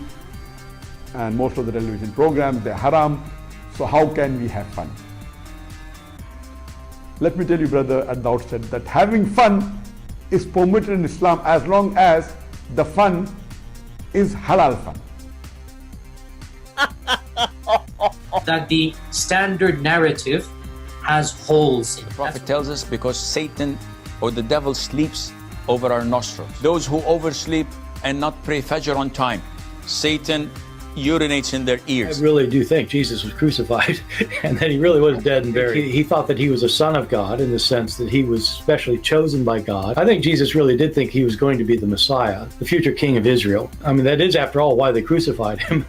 and most of the television programs, they're haram. So how can we have fun? Let me tell you, brother, at the outset that having fun is permitted in Islam as long as the fun is halal fun. That the standard narrative has holes in it. The Prophet tells us because Satan or the devil sleeps over our nostrils. Those who oversleep and not pray Fajr on time, Satan urinates in their ears. I really do think Jesus was crucified and that he really was dead and buried. He thought that he was a son of God in the sense that he was specially chosen by God. I think Jesus really did think he was going to be the Messiah, the future king of Israel. I mean, that is, after all, why they crucified him,